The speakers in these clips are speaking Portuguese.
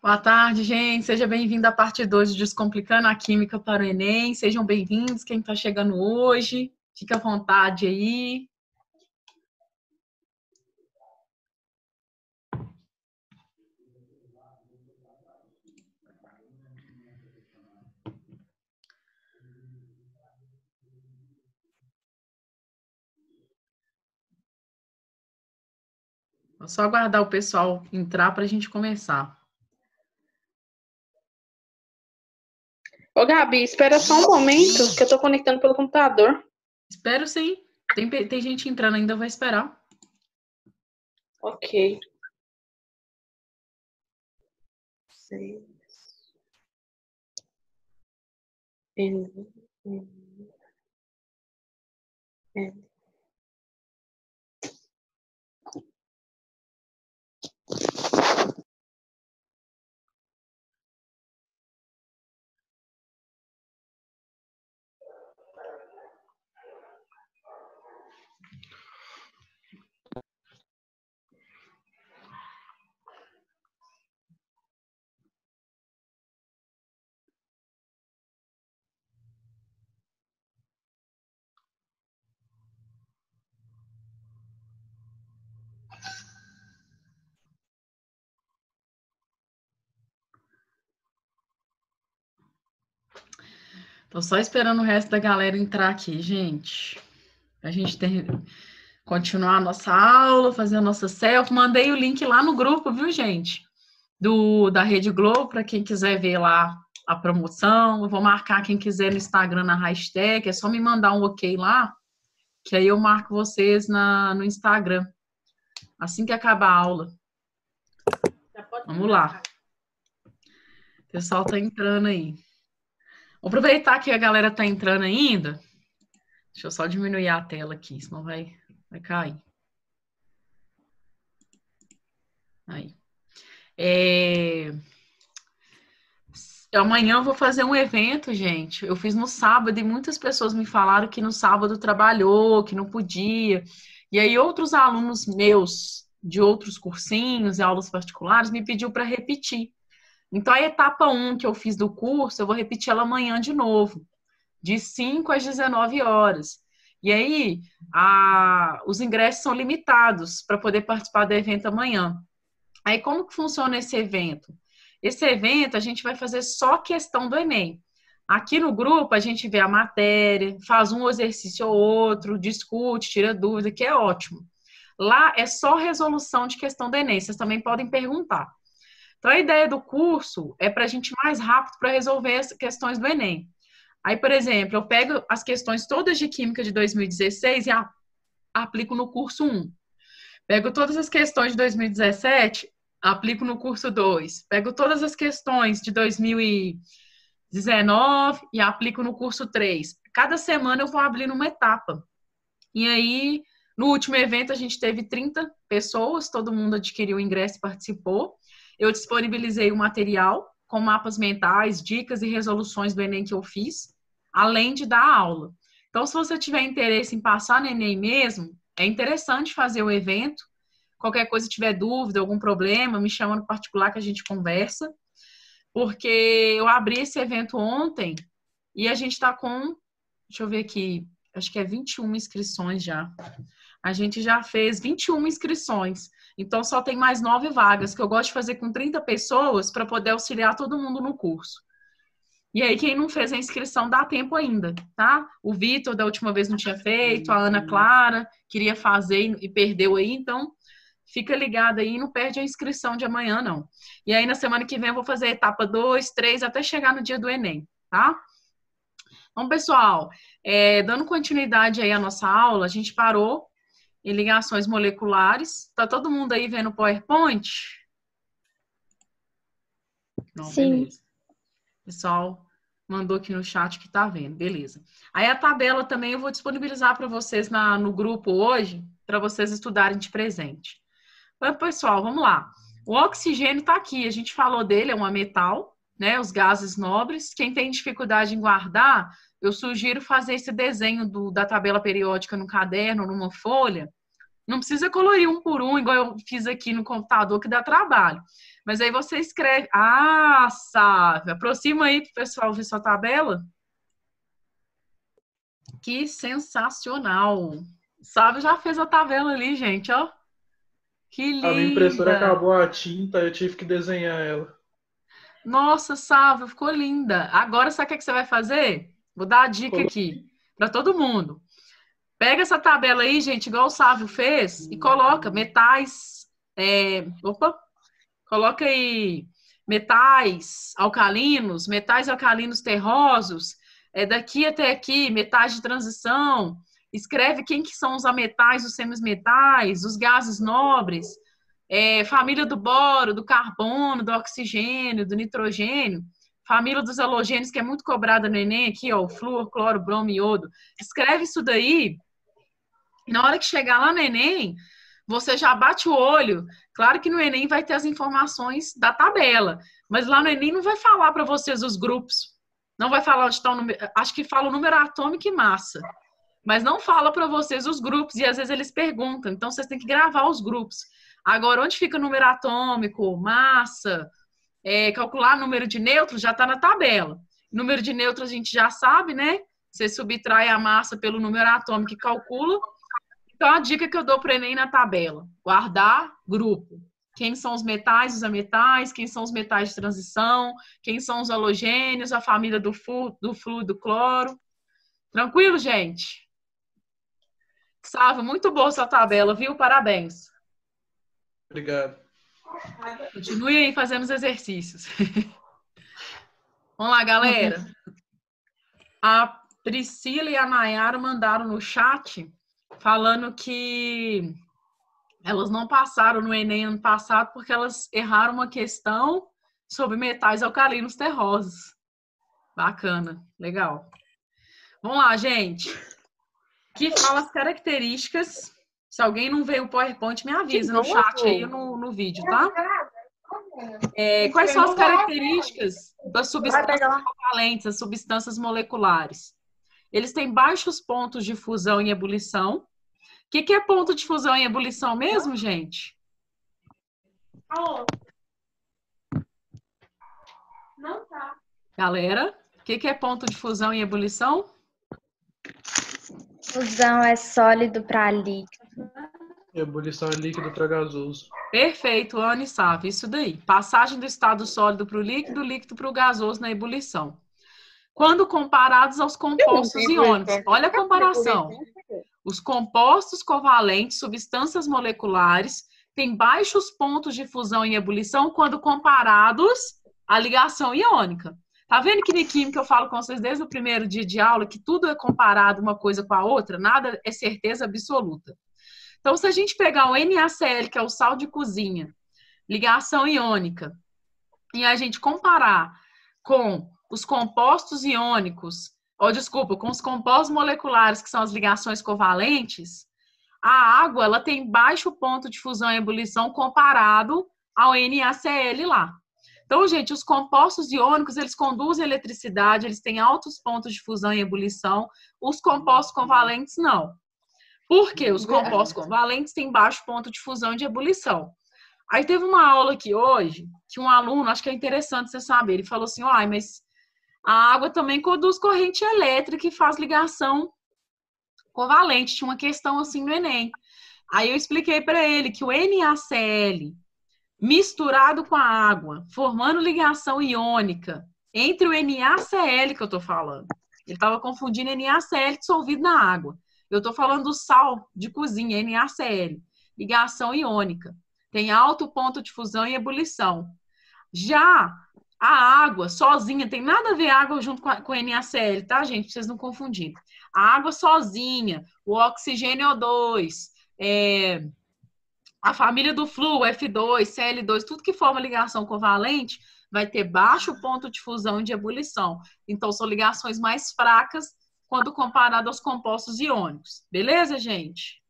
Boa tarde, gente. Seja bem-vindo à parte 2 de Descomplicando a Química para o Enem. Sejam bem-vindos, quem está chegando hoje. Fique à vontade aí. Vou só aguardar o pessoal entrar para a gente começar. Ô, Gabi, espera só um momento que eu tô conectando pelo computador. Espero sim. Tem gente entrando ainda, vai esperar. Ok. 6. N. Tô só esperando o resto da galera entrar aqui, gente. A gente continuar a nossa aula, fazer a nossa selfie. Mandei o link lá no grupo, viu, gente? Da Rede Globo, para quem quiser ver lá a promoção. Eu vou marcar quem quiser no Instagram na hashtag. É só me mandar um ok lá, que aí eu marco vocês no Instagram. Assim que acabar a aula. Vamos lá. O pessoal tá entrando aí. Vou aproveitar que a galera tá entrando ainda. Deixa eu só diminuir a tela aqui, senão vai cair. Aí. Amanhã eu vou fazer um evento, gente. Eu fiz no sábado e muitas pessoas me falaram que no sábado trabalhou, que não podia. E aí outros alunos meus de outros cursinhos e aulas particulares me pediu para repetir. Então a etapa 1 que eu fiz do curso, eu vou repetir ela amanhã de novo, de 5 às 19 horas. E aí os ingressos são limitados para poder participar do evento amanhã. Aí como que funciona esse evento? Esse evento a gente vai fazer só questão do Enem. Aqui no grupo a gente vê a matéria, faz um exercício ou outro, discute, tira dúvida, que é ótimo. Lá é só resolução de questão do Enem, vocês também podem perguntar. Então a ideia do curso é para a gente ir mais rápido para resolver as questões do Enem. Aí, por exemplo, eu pego as questões todas de Química de 2016 e aplico no curso 1. Pego todas as questões de 2017, aplico no curso 2. Pego todas as questões de 2019 e aplico no curso 3. Cada semana eu vou abrindo uma etapa. E aí, no último evento, a gente teve 30 pessoas, todo mundo adquiriu o ingresso e participou. Eu disponibilizei o material com mapas mentais, dicas e resoluções do Enem que eu fiz, além de dar aula. Então, se você tiver interesse em passar no Enem mesmo, é interessante fazer o evento. Qualquer coisa, tiver dúvida, algum problema, me chama no particular que a gente conversa. Porque eu abri esse evento ontem e a gente está com, deixa eu ver aqui, acho que é 21 inscrições já. A gente já fez 21 inscrições. Então, só tem mais 9 vagas, que eu gosto de fazer com 30 pessoas para poder auxiliar todo mundo no curso. E aí, quem não fez a inscrição, dá tempo ainda, tá? O Vitor, da última vez, não tinha feito, a Ana Clara queria fazer e perdeu aí, então fica ligado aí, não perde a inscrição de amanhã, não. E aí, na semana que vem, eu vou fazer a etapa 2, 3, até chegar no dia do Enem, tá? Então, pessoal, dando continuidade aí à nossa aula, a gente parou em ligações moleculares. Tá todo mundo aí vendo o PowerPoint? Não, Sim. beleza. Pessoal, mandou aqui no chat que tá vendo, beleza. Aí a tabela também eu vou disponibilizar para vocês no grupo hoje, para vocês estudarem de presente. Então, pessoal, vamos lá. O oxigênio está aqui, a gente falou dele, é um metal, né? Os gases nobres. Quem tem dificuldade em guardar, eu sugiro fazer esse desenho da tabela periódica no caderno, numa folha. Não precisa colorir um por um, igual eu fiz aqui no computador, que dá trabalho. Mas aí você escreve. Ah, Sávia, aproxima aí para o pessoal ver sua tabela. Que sensacional! Sávia já fez a tabela ali, gente, ó. Que A minha impressora linda! acabou a tinta, eu tive que desenhar ela. Nossa, Sávia, ficou linda. Agora, sabe o que você vai fazer? Vou dar a dica aqui para todo mundo. Pega essa tabela aí, gente, igual o Sávio fez, e coloca metais. Coloca aí metais alcalinos terrosos, daqui até aqui, metais de transição. Escreve quem que são os ametais, os semimetais, os gases nobres, família do boro, do carbono, do oxigênio, do nitrogênio, família dos halogênios, que é muito cobrada no Enem, aqui, ó, o flúor, cloro, bromo, iodo. Escreve isso daí, e na hora que chegar lá no Enem, você já bate o olho. Claro que no Enem vai ter as informações da tabela, mas lá no Enem não vai falar para vocês os grupos. Não vai falar onde está o número, acho que fala o número atômico e massa, mas não fala para vocês os grupos, e às vezes eles perguntam, então vocês têm que gravar os grupos. Agora, onde fica o número atômico, massa, calcular número de nêutrons, já está na tabela. Número de nêutrons a gente já sabe, né? Você subtrai a massa pelo número atômico e calcula. Então, a dica que eu dou para o Enem na tabela: guardar grupo. Quem são os metais, os ametais, quem são os metais de transição, quem são os halogênios, a família do flúor, do cloro. Tranquilo, gente? Sávio, muito boa sua tabela, viu? Parabéns. Obrigado. Continue aí fazendo os exercícios. Vamos lá, galera. A Priscila e a Nayara mandaram no chat falando que elas não passaram no Enem ano passado porque elas erraram uma questão sobre metais alcalinos terrosos. Bacana, legal. Vamos lá, gente. Aqui fala as características. Se alguém não vê o PowerPoint, me avisa no chat aí no vídeo, tá? Quais são as características das substâncias covalentes, as substâncias moleculares? Eles têm baixos pontos de fusão e ebulição. O que é ponto de fusão e ebulição mesmo, gente? Não tá. Galera, o que é ponto de fusão e ebulição? Fusão é sólido para líquido. Ebulição é líquido para gasoso. Perfeito, Anne sabe. Isso daí. Passagem do estado sólido para o líquido, líquido para o gasoso na ebulição. Quando comparados aos compostos iônicos. Olha a comparação. Os compostos covalentes, substâncias moleculares, têm baixos pontos de fusão e ebulição quando comparados à ligação iônica. Tá vendo que na química eu falo com vocês desde o primeiro dia de aula que tudo é comparado uma coisa com a outra, nada é certeza absoluta. Então, se a gente pegar o NaCl, que é o sal de cozinha, ligação iônica, e a gente comparar com os compostos iônicos, com os compostos moleculares, que são as ligações covalentes, a água ela tem baixo ponto de fusão e ebulição comparado ao NaCl lá. Então, gente, os compostos iônicos, eles conduzem eletricidade, eles têm altos pontos de fusão e ebulição, os compostos covalentes não. Por quê? Os compostos covalentes têm baixo ponto de fusão e de ebulição. Aí teve uma aula aqui hoje, que um aluno, acho que é interessante você saber, ele falou assim, mas a água também conduz corrente elétrica e faz ligação covalente. Tinha uma questão assim no Enem. Aí eu expliquei para ele que o NaCl misturado com a água, formando ligação iônica entre o NaCl que eu estou falando. Ele estava confundindo NaCl dissolvido na água. Eu estou falando do sal de cozinha, NaCl, ligação iônica. Tem alto ponto de fusão e ebulição. Já a água sozinha, tem nada a ver a água junto com o NaCl, tá, gente? Pra vocês não confundirem. A água sozinha, o oxigênio O2, a família do flúor, F2, Cl2, tudo que forma ligação covalente, vai ter baixo ponto de fusão e de ebulição. Então, são ligações mais fracas quando comparado aos compostos iônicos. Beleza, gente?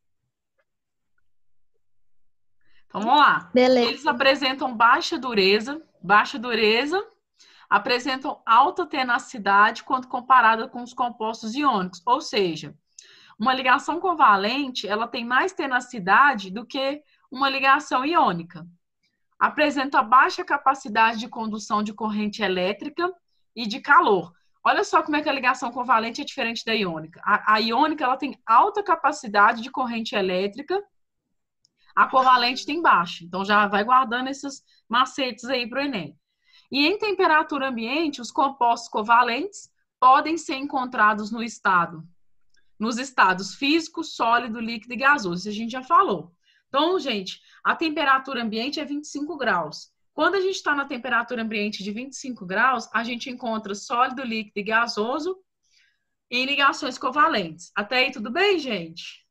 Então, vamos lá. Beleza. Eles apresentam baixa dureza, apresentam alta tenacidade quando comparada com os compostos iônicos. Ou seja, uma ligação covalente, ela tem mais tenacidade do que uma ligação iônica. Apresenta baixa capacidade de condução de corrente elétrica e de calor. Olha só como é que a ligação covalente é diferente da iônica. A iônica, ela tem alta capacidade de corrente elétrica, a covalente tem baixa. Então, já vai guardando esses macetes aí para o Enem. E em temperatura ambiente, os compostos covalentes podem ser encontrados nos estados físico, sólido, líquido e gasoso. Isso a gente já falou. Então, gente, a temperatura ambiente é 25 graus. Quando a gente está na temperatura ambiente de 25 graus, a gente encontra sólido, líquido e gasoso em ligações covalentes. Até aí, tudo bem, gente?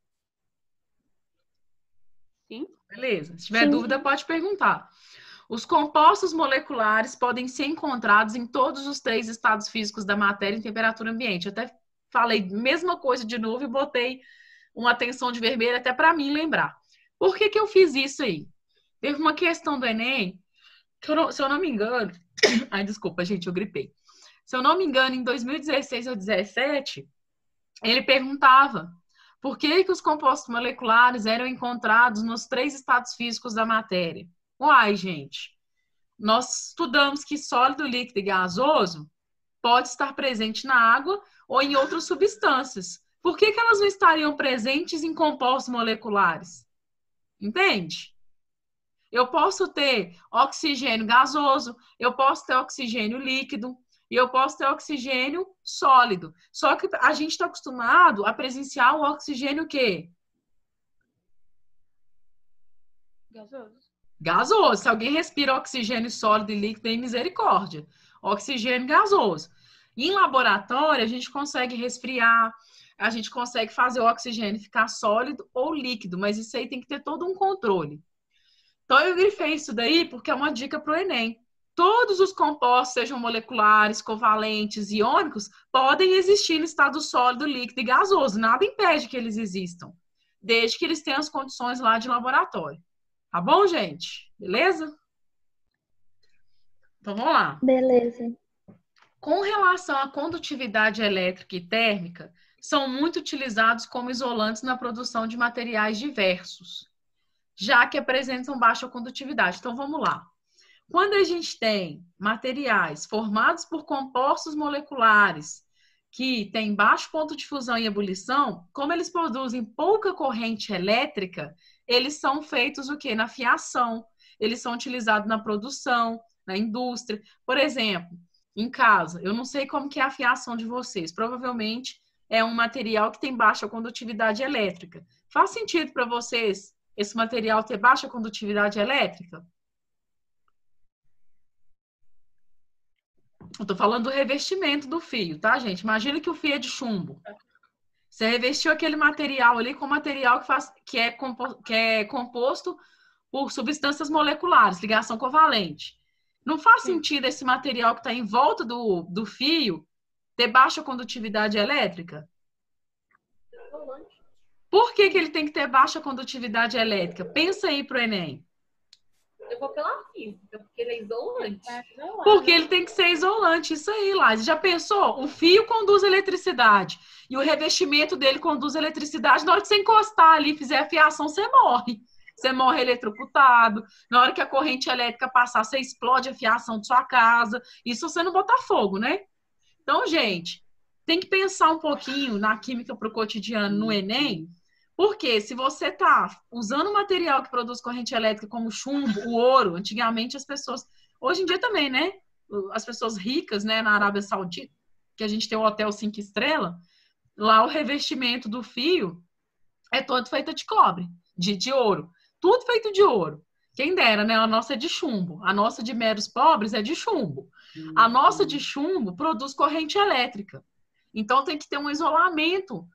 Sim. Beleza. Se tiver dúvida, pode perguntar. Os compostos moleculares podem ser encontrados em todos os 3 estados físicos da matéria em temperatura ambiente. Eu até falei a mesma coisa de novo e botei uma atenção de vermelho até para mim lembrar. Por que eu fiz isso aí? Teve uma questão do Enem, que se eu não me engano... Ai, desculpa, gente, eu gripei. Se eu não me engano, em 2016 ou 2017, ele perguntava por que os compostos moleculares eram encontrados nos 3 estados físicos da matéria. Uai, gente, nós estudamos que sólido, líquido e gasoso pode estar presente na água ou em outras substâncias. Por que elas não estariam presentes em compostos moleculares? Entende? Eu posso ter oxigênio gasoso, eu posso ter oxigênio líquido, e eu posso ter oxigênio sólido. Só que a gente está acostumado a presenciar o oxigênio o quê? Gasoso. Se alguém respira oxigênio sólido e líquido, tem misericórdia. Oxigênio gasoso. Em laboratório, a gente consegue resfriar, a gente consegue fazer o oxigênio ficar sólido ou líquido, mas isso aí tem que ter todo um controle. Então, eu grifei isso daí porque é uma dica para o Enem. Todos os compostos, sejam moleculares, covalentes, iônicos, podem existir no estado sólido, líquido e gasoso. Nada impede que eles existam, desde que eles tenham as condições lá de laboratório. Tá bom, gente? Beleza? Então, vamos lá. Beleza. Com relação à condutividade elétrica e térmica, são muito utilizados como isolantes na produção de materiais diversos, já que apresentam baixa condutividade. Então, vamos lá. Quando a gente tem materiais formados por compostos moleculares que têm baixo ponto de fusão e ebulição, como eles produzem pouca corrente elétrica, eles são feitos o quê? Na fiação. Eles são utilizados na produção, na indústria. Por exemplo, em casa, eu não sei como que é a fiação de vocês. Provavelmente é um material que tem baixa condutividade elétrica. Faz sentido para vocês esse material ter baixa condutividade elétrica? Eu tô falando do revestimento do fio, tá, gente? Imagina que o fio é de chumbo. Você revestiu aquele material ali com material que é composto por substâncias moleculares, ligação covalente. Não faz sentido esse material que está em volta do fio ter baixa condutividade elétrica? Por que ele tem que ter baixa condutividade elétrica? Pensa aí pro Enem. Eu vou pela física, porque ele é isolante. Porque ele tem que ser isolante, isso aí, Lázia. Já pensou? O fio conduz eletricidade e o revestimento dele conduz eletricidade. Na hora que você encostar ali e fizer a fiação, você morre. Você morre eletrocutado. Na hora que a corrente elétrica passar, você explode a fiação de sua casa. Isso você não botar fogo, né? Então, gente, tem que pensar um pouquinho na química para o cotidiano no Enem. Porque se você está usando material que produz corrente elétrica como chumbo, o ouro, antigamente as pessoas, hoje em dia também, né? As pessoas ricas, né, na Arábia Saudita, que a gente tem um hotel 5 estrelas, lá o revestimento do fio é todo feito de cobre, de ouro. Tudo feito de ouro. Quem dera, né? A nossa é de chumbo. A nossa de meros pobres é de chumbo. A nossa de chumbo produz corrente elétrica. Então tem que ter um isolamento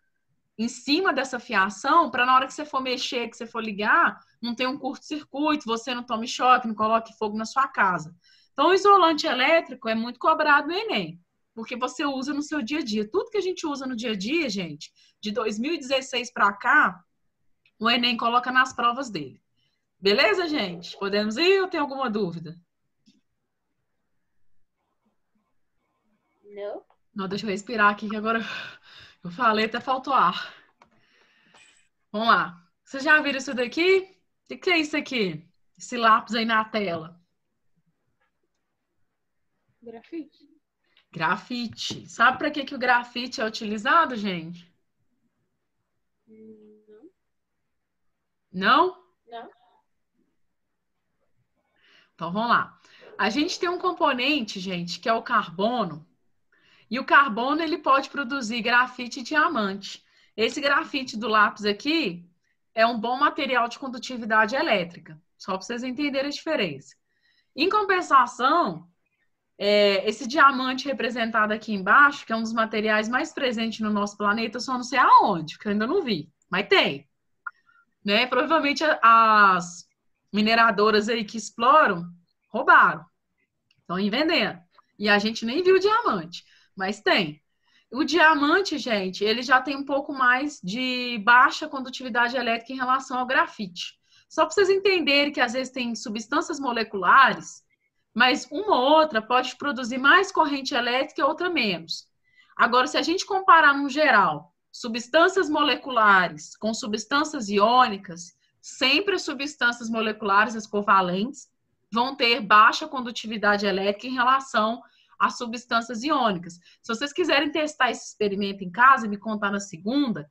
em cima dessa fiação, para na hora que você for mexer, que você for ligar, não ter um curto-circuito, você não tome choque, não coloque fogo na sua casa. Então, o isolante elétrico é muito cobrado no Enem, porque você usa no seu dia a dia. Tudo que a gente usa no dia a dia, gente, de 2016 para cá, o Enem coloca nas provas dele. Beleza, gente? Podemos ir ou tem alguma dúvida? Não. Não, deixa eu respirar aqui, que agora eu falei, até faltou ar. Vamos lá. Vocês já viram isso daqui? O que é isso aqui? Esse lápis aí na tela. Grafite? Grafite. Sabe para que o grafite é utilizado, gente? Não. Não? Não. Então vamos lá. A gente tem um componente, gente, que é o carbono. E o carbono ele pode produzir grafite e diamante. Esse grafite do lápis aqui é um bom material de condutividade elétrica. Só para vocês entenderem a diferença. Em compensação, esse diamante representado aqui embaixo, que é um dos materiais mais presentes no nosso planeta, eu só não sei aonde, que eu ainda não vi, mas tem. Né? Provavelmente as mineradoras aí que exploram roubaram, estão vendendo. E a gente nem viu o diamante, mas tem. O diamante, gente, ele já tem um pouco mais de baixa condutividade elétrica em relação ao grafite. Só para vocês entenderem que às vezes tem substâncias moleculares, mas uma ou outra pode produzir mais corrente elétrica e outra menos. Agora, se a gente comparar no geral, substâncias moleculares com substâncias iônicas, sempre as substâncias moleculares, as covalentes, vão ter baixa condutividade elétrica em relação às substâncias iônicas. Se vocês quiserem testar esse experimento em casa e me contar na segunda,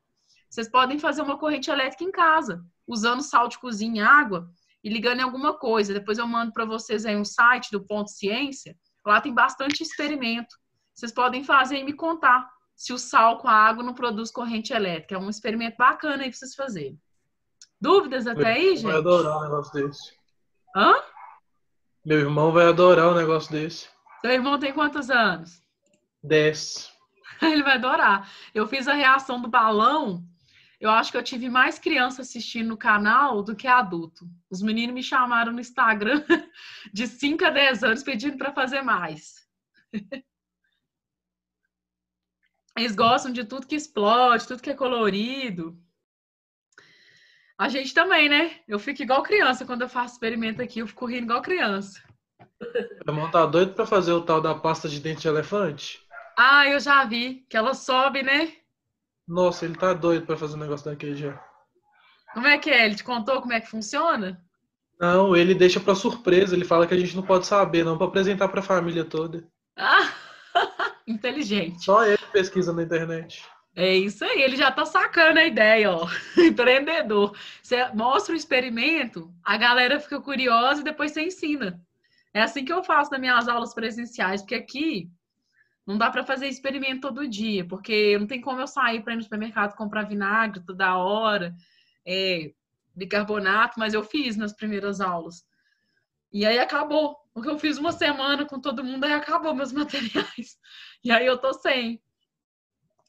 vocês podem fazer uma corrente elétrica em casa, usando sal de cozinha e água e ligando em alguma coisa. Depois eu mando para vocês aí um site do Ponto Ciência. Lá tem bastante experimento. Vocês podem fazer e me contar se o sal com a água não produz corrente elétrica. É um experimento bacana aí para vocês fazerem. Dúvidas até aí, gente? Vai adorar um negócio desse. Hã? Meu irmão vai adorar um negócio desse. Seu irmão tem quantos anos? 10. Ele vai adorar. Eu fiz a reação do balão. Eu acho que eu tive mais criança assistindo no canal do que adulto. Os meninos me chamaram no Instagram de 5 a 10 anos pedindo para fazer mais. Eles gostam de tudo que explode, tudo que é colorido. A gente também, né? Eu fico igual criança quando eu faço experimento aqui, eu fico rindo igual criança. Meu irmão tá doido pra fazer o tal da pasta de dente de elefante? Ah, eu já vi que ela sobe, né? Nossa, ele tá doido pra fazer um negócio daquele já. Como é que é? Ele te contou como é que funciona? Não, ele deixa pra surpresa. Ele fala que a gente não pode saber, não, pra apresentar pra família toda. Ah, inteligente. Só ele pesquisa na internet. É isso aí, ele já tá sacando a ideia, ó. Empreendedor. Você mostra o experimento, a galera fica curiosa e depois você ensina. É assim que eu faço nas minhas aulas presenciais, porque aqui não dá para fazer experimento todo dia, porque não tem como eu sair para ir no supermercado comprar vinagre toda hora, bicarbonato, mas eu fiz nas primeiras aulas. E aí acabou, porque eu fiz uma semana com todo mundo, aí acabou meus materiais. E aí eu tô sem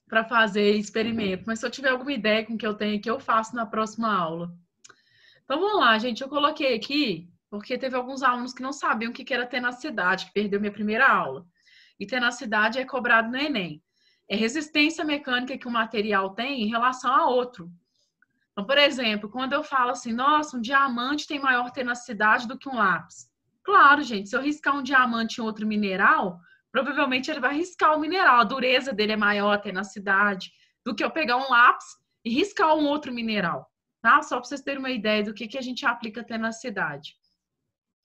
para fazer experimento. Mas se eu tiver alguma ideia com o que eu tenho aqui, eu faço na próxima aula. Então vamos lá, gente. Eu coloquei aqui, porque teve alguns alunos que não sabiam o que era tenacidade, que perdeu minha primeira aula. E tenacidade é cobrado no Enem. É resistência mecânica que o material tem em relação a outro. Então, por exemplo, quando eu falo assim, nossa, um diamante tem maior tenacidade do que um lápis. Claro, gente, se eu riscar um diamante em outro mineral, provavelmente ele vai riscar o mineral. A dureza dele é maior, a tenacidade, do que eu pegar um lápis e riscar um outro mineral. Tá? Só para vocês terem uma ideia do que a gente aplica tenacidade.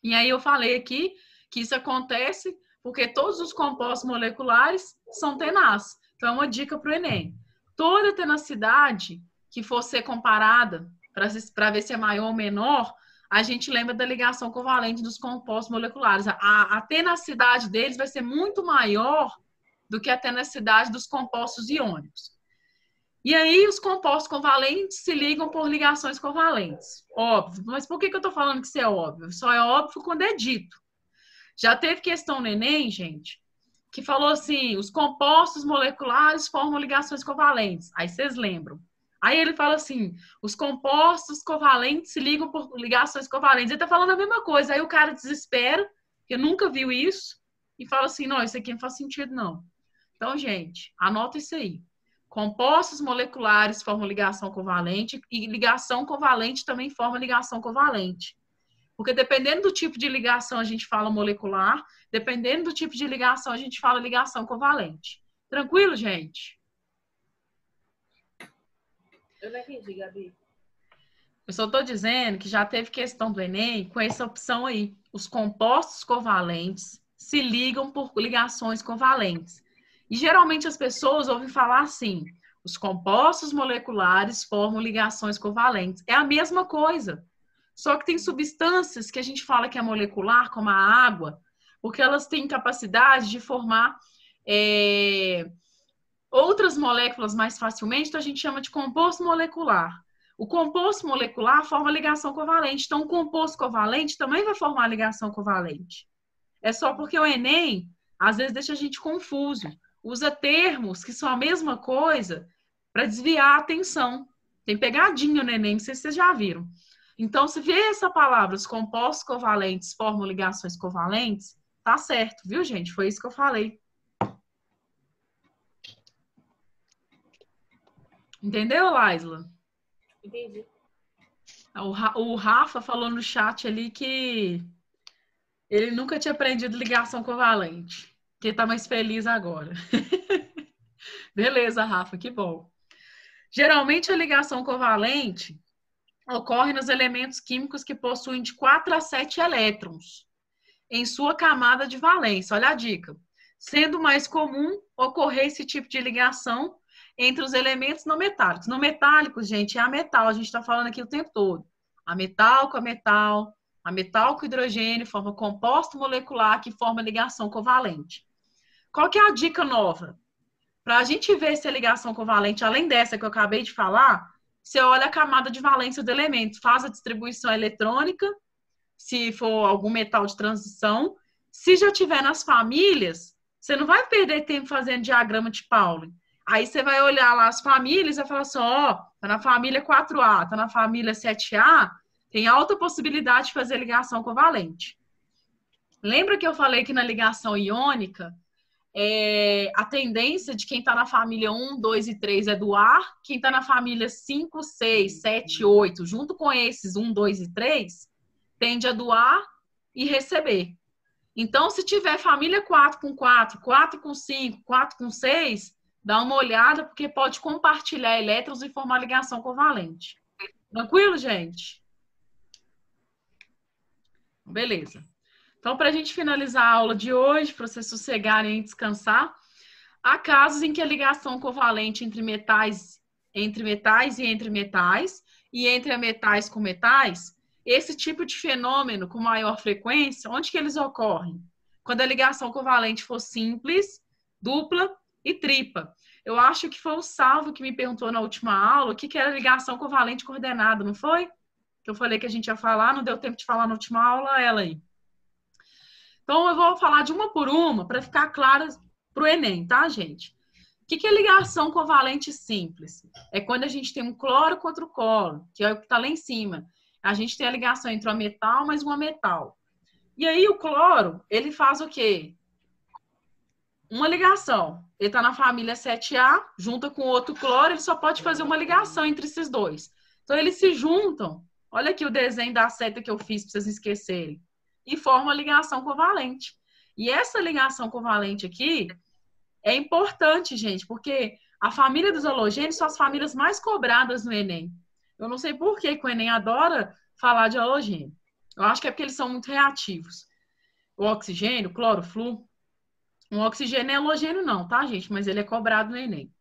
E aí eu falei aqui que isso acontece porque todos os compostos moleculares são tenazes. Então, é uma dica para o Enem. Toda tenacidade que for ser comparada para ver se é maior ou menor, a gente lembra da ligação covalente dos compostos moleculares. A tenacidade deles vai ser muito maior do que a tenacidade dos compostos iônicos. E aí, os compostos covalentes se ligam por ligações covalentes. Óbvio. Mas por que eu estou falando que isso é óbvio? Só é óbvio quando é dito. Já teve questão no Enem, gente, que falou assim, os compostos moleculares formam ligações covalentes. Aí vocês lembram. Aí ele fala assim, os compostos covalentes se ligam por ligações covalentes. Ele está falando a mesma coisa. Aí o cara desespera, porque nunca viu isso, e fala assim, não, isso aqui não faz sentido, não. Então, gente, anota isso aí. Compostos moleculares formam ligação covalente e ligação covalente também forma ligação covalente. Porque dependendo do tipo de ligação, a gente fala molecular, dependendo do tipo de ligação, a gente fala ligação covalente. Tranquilo, gente? Eu não entendi, Gabi. Eu só estou dizendo que já teve questão do Enem com essa opção aí. Os compostos covalentes se ligam por ligações covalentes. E geralmente as pessoas ouvem falar assim: os compostos moleculares formam ligações covalentes. É a mesma coisa. Só que tem substâncias que a gente fala que é molecular, como a água, porque elas têm capacidade de formar outras moléculas mais facilmente, então a gente chama de composto molecular. O composto molecular forma ligação covalente, então o composto covalente também vai formar ligação covalente. É só porque o Enem, às vezes, deixa a gente confuso. Usa termos que são a mesma coisa para desviar a atenção. Tem pegadinha no Enem, não sei se vocês já viram. Então, se vê essa palavra, os compostos covalentes formam ligações covalentes, tá certo, viu, gente? Foi isso que eu falei. Entendeu, Laisla? Entendi. O Rafa falou no chat ali que ele nunca tinha aprendido ligação covalente, que ele tá mais feliz agora. Beleza, Rafa, que bom. Geralmente a ligação covalente ocorre nos elementos químicos que possuem de 4 a 7 elétrons em sua camada de valência. Olha a dica. Sendo mais comum ocorrer esse tipo de ligação entre os elementos não metálicos. Não metálicos, gente, é a metal. A gente está falando aqui o tempo todo. A metal com hidrogênio forma composto molecular que forma ligação covalente. Qual que é a dica nova? Para a gente ver se a ligação covalente, além dessa que eu acabei de falar, você olha a camada de valência do elemento, faz a distribuição eletrônica, se for algum metal de transição. Se já tiver nas famílias, você não vai perder tempo fazendo diagrama de Pauli. Aí você vai olhar lá as famílias e vai falar assim, ó, tá na família 4A, tá na família 7A, tem alta possibilidade de fazer ligação covalente. Lembra que eu falei que na ligação iônica, a tendência de quem está na família 1, 2 e 3 é doar, quem está na família 5, 6, 7, 8, junto com esses 1, 2 e 3, tende a doar e receber. Então, se tiver família 4 com 4, 4 com 5, 4 com 6, dá uma olhada, porque pode compartilhar elétrons e formar ligação covalente. Tranquilo, gente? Beleza. Então, para a gente finalizar a aula de hoje, para vocês sossegarem e descansar, há casos em que a ligação covalente entre metais e entre metais, e entre metais com metais, esse tipo de fenômeno com maior frequência, onde que eles ocorrem? Quando a ligação covalente for simples, dupla e tripla. Eu acho que foi o Salvo que me perguntou na última aula o que era ligação covalente coordenada, não foi? Que eu falei que a gente ia falar, não deu tempo de falar na última aula, ela aí. Então, eu vou falar de uma por uma para ficar clara para o Enem, tá, gente? O que é ligação covalente simples? É quando a gente tem um cloro contra o cloro, que é o que está lá em cima. A gente tem a ligação entre um metal mais um metal. E aí, o cloro, ele faz o quê? Uma ligação. Ele está na família 7A, junta com outro cloro, ele só pode fazer uma ligação entre esses dois. Então, eles se juntam. Olha aqui o desenho da seta que eu fiz para vocês não esquecerem. E forma a ligação covalente. E essa ligação covalente aqui é importante, gente, porque a família dos halogênios são as famílias mais cobradas no Enem. Eu não sei por que o Enem adora falar de halogênio. Eu acho que é porque eles são muito reativos. O oxigênio, cloro, flu. O oxigênio não é halogênio não, tá, gente? Mas ele é cobrado no Enem.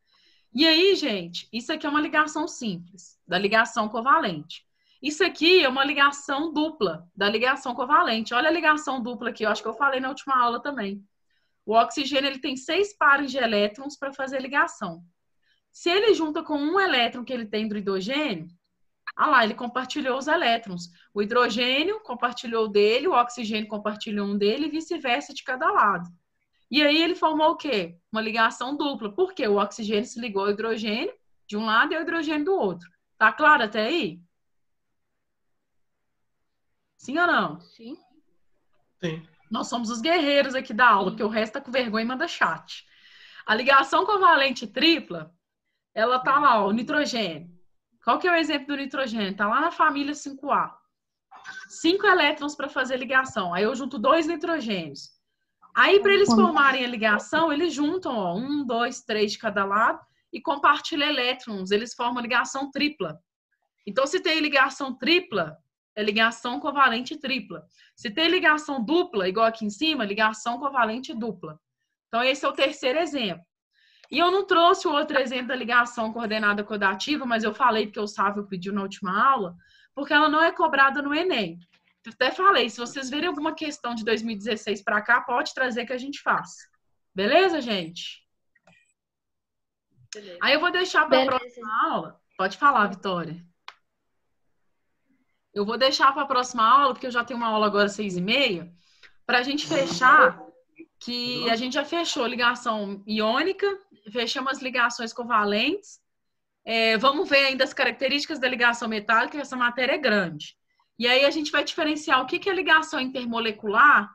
E aí, gente, isso aqui é uma ligação simples, da ligação covalente. Isso aqui é uma ligação dupla da ligação covalente. Olha a ligação dupla aqui, eu acho que eu falei na última aula também. O oxigênio ele tem 6 pares de elétrons para fazer ligação. Se ele junta com um elétron que ele tem do hidrogênio, lá, ele compartilhou os elétrons. O hidrogênio compartilhou dele, o oxigênio compartilhou um dele e vice-versa de cada lado. E aí ele formou o quê? Uma ligação dupla. Por quê? O oxigênio se ligou ao hidrogênio de um lado e ao hidrogênio do outro. Tá claro até aí? Sim ou não? Sim. Sim. Nós somos os guerreiros aqui da aula, porque o resto tá com vergonha e manda chat. A ligação covalente tripla, ela tá lá, ó, o nitrogênio. Qual que é o exemplo do nitrogênio? Tá lá na família 5A. 5 elétrons para fazer ligação. Aí eu junto 2 nitrogênios. Aí, para eles formarem a ligação, eles juntam, ó, 1, 2, 3 de cada lado e compartilham elétrons. Eles formam ligação tripla. Então, se tem ligação tripla, é ligação covalente tripla. Se tem ligação dupla, igual aqui em cima, ligação covalente dupla. Então, esse é o terceiro exemplo. E eu não trouxe o outro exemplo da ligação coordenada codativa, mas eu falei porque o Sávio pediu na última aula, porque ela não é cobrada no Enem. Eu até falei, se vocês verem alguma questão de 2016 para cá, pode trazer que a gente faça. Beleza, gente? Beleza. Aí eu vou deixar para a próxima aula. Pode falar, Vitória. Eu vou deixar para a próxima aula, porque eu já tenho uma aula agora às 6h30, para a gente fechar, que a gente já fechou ligação iônica, fechamos as ligações covalentes. Vamos ver ainda as características da ligação metálica, essa matéria é grande. E aí a gente vai diferenciar o que é ligação intermolecular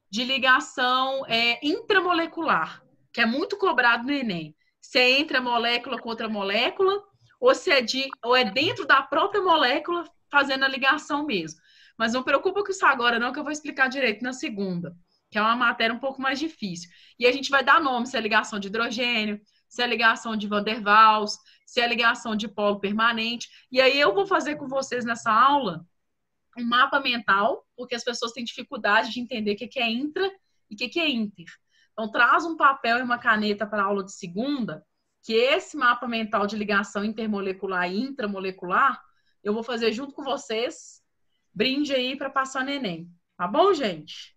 de ligação intramolecular, que é muito cobrado no Enem. Se é entre a molécula com outra molécula, ou é dentro da própria molécula fazendo a ligação mesmo. Mas não preocupa com isso agora não, que eu vou explicar direito na segunda, que é uma matéria um pouco mais difícil. E a gente vai dar nome, se é ligação de hidrogênio, se é ligação de Van der Waals, se é ligação de polo permanente. E aí eu vou fazer com vocês nessa aula um mapa mental, porque as pessoas têm dificuldade de entender o que é intra e o que é inter. Então, traz um papel e uma caneta para a aula de segunda, que esse mapa mental de ligação intermolecular e intramolecular, eu vou fazer junto com vocês, brinde aí para passar no Enem. Tá bom, gente?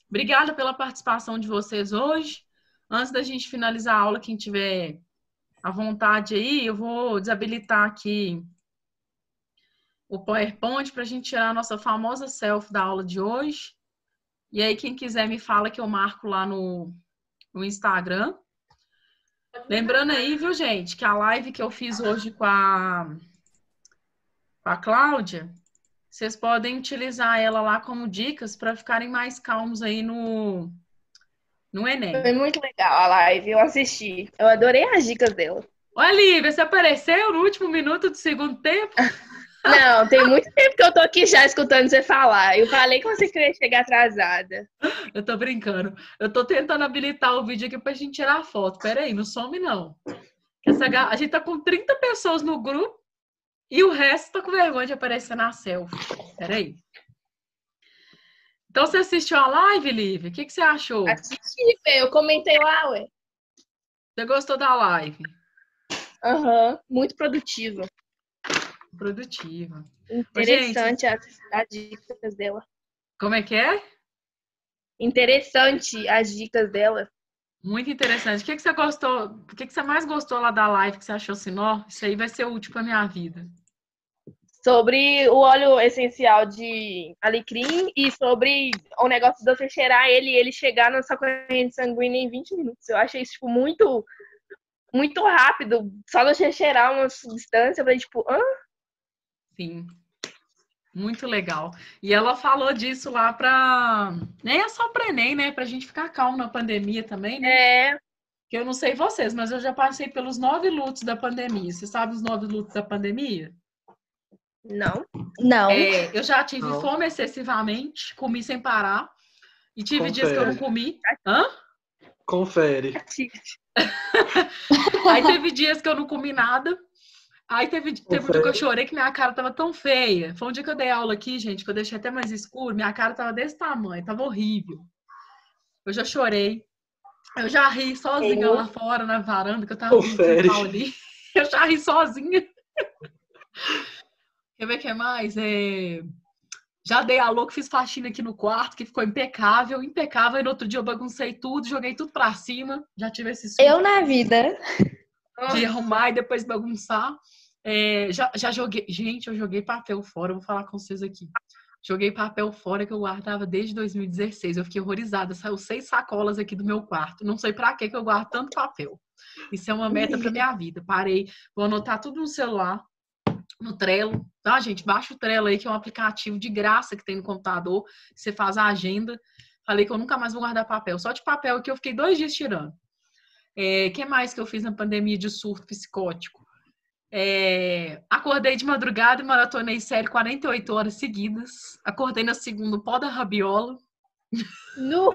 Obrigada pela participação de vocês hoje. Antes da gente finalizar a aula, quem tiver à vontade aí, eu vou desabilitar aqui o PowerPoint para a gente tirar a nossa famosa selfie da aula de hoje. E aí, quem quiser me fala que eu marco lá no Instagram. Lembrando aí, viu, gente, que a live que eu fiz hoje com a Cláudia, vocês podem utilizar ela lá como dicas para ficarem mais calmos aí no Enem. Foi muito legal a live, eu assisti. Eu adorei as dicas dela. Olha, Lívia, você apareceu no último minuto do segundo tempo? Não, tem muito tempo que eu tô aqui já escutando você falar. Eu falei que você queria chegar atrasada. Eu tô brincando. Eu tô tentando habilitar o vídeo aqui pra gente tirar a foto. Pera aí, não some não. A gente tá com 30 pessoas no grupo e o resto tá com vergonha de aparecer na selfie. Pera aí. Então, você assistiu a live, Lívia? O que você achou? Assisti, eu comentei lá, ué. Você gostou da live? Aham, muito produtiva. Produtiva. Interessante as dicas dela. Como é que é? Interessante as dicas dela. Muito interessante. O que você gostou? O que você mais gostou lá da live que você achou assim, ó, isso aí vai ser útil pra minha vida? Sobre o óleo essencial de alecrim e sobre o negócio de você cheirar ele e ele chegar na sua corrente sanguínea em 20 minutos. Eu achei isso, tipo, muito, muito rápido. Só você cheirar uma substância pra, tipo, Sim. Muito legal. E ela falou disso lá pra... Nem é só pra Enem, né? Pra gente ficar calmo na pandemia também, né? Que eu não sei vocês, mas eu já passei pelos 9 lutos da pandemia. Você sabe os 9 lutos da pandemia? Não. Eu já tive fome excessivamente, comi sem parar. E tive dias que eu não comi. Hã? Confere. Aí teve dias que eu não comi nada. Aí teve um dia que eu chorei que minha cara tava tão feia. Foi um dia que eu dei aula aqui, gente, que eu deixei até mais escuro. Minha cara tava desse tamanho, tava horrível. Eu já chorei. Eu já ri sozinha lá fora, na varanda, que eu tava ali. Eu já ri sozinha. Quer ver o que mais? Já dei a louca, fiz faxina aqui no quarto, que ficou impecável. E no outro dia eu baguncei tudo, joguei tudo pra cima. Já tive esse susto. Eu na vida. De arrumar e depois bagunçar. Já joguei... Gente, eu joguei papel fora. Eu vou falar com vocês aqui. Joguei papel fora que eu guardava desde 2016. Eu fiquei horrorizada. Saiu 6 sacolas aqui do meu quarto. Não sei pra que eu guardo tanto papel. Isso é uma meta pra minha vida. Parei. Vou anotar tudo no celular, no Trello. Tá, gente? Baixa o Trello aí, que é um aplicativo de graça que tem no computador. Você faz a agenda. Falei que eu nunca mais vou guardar papel. Só de papel aqui eu fiquei 2 dias tirando. Que mais que eu fiz na pandemia de surto psicótico? Acordei de madrugada e maratonei série 48 horas seguidas. Acordei na segunda, pó da rabiola. Nu.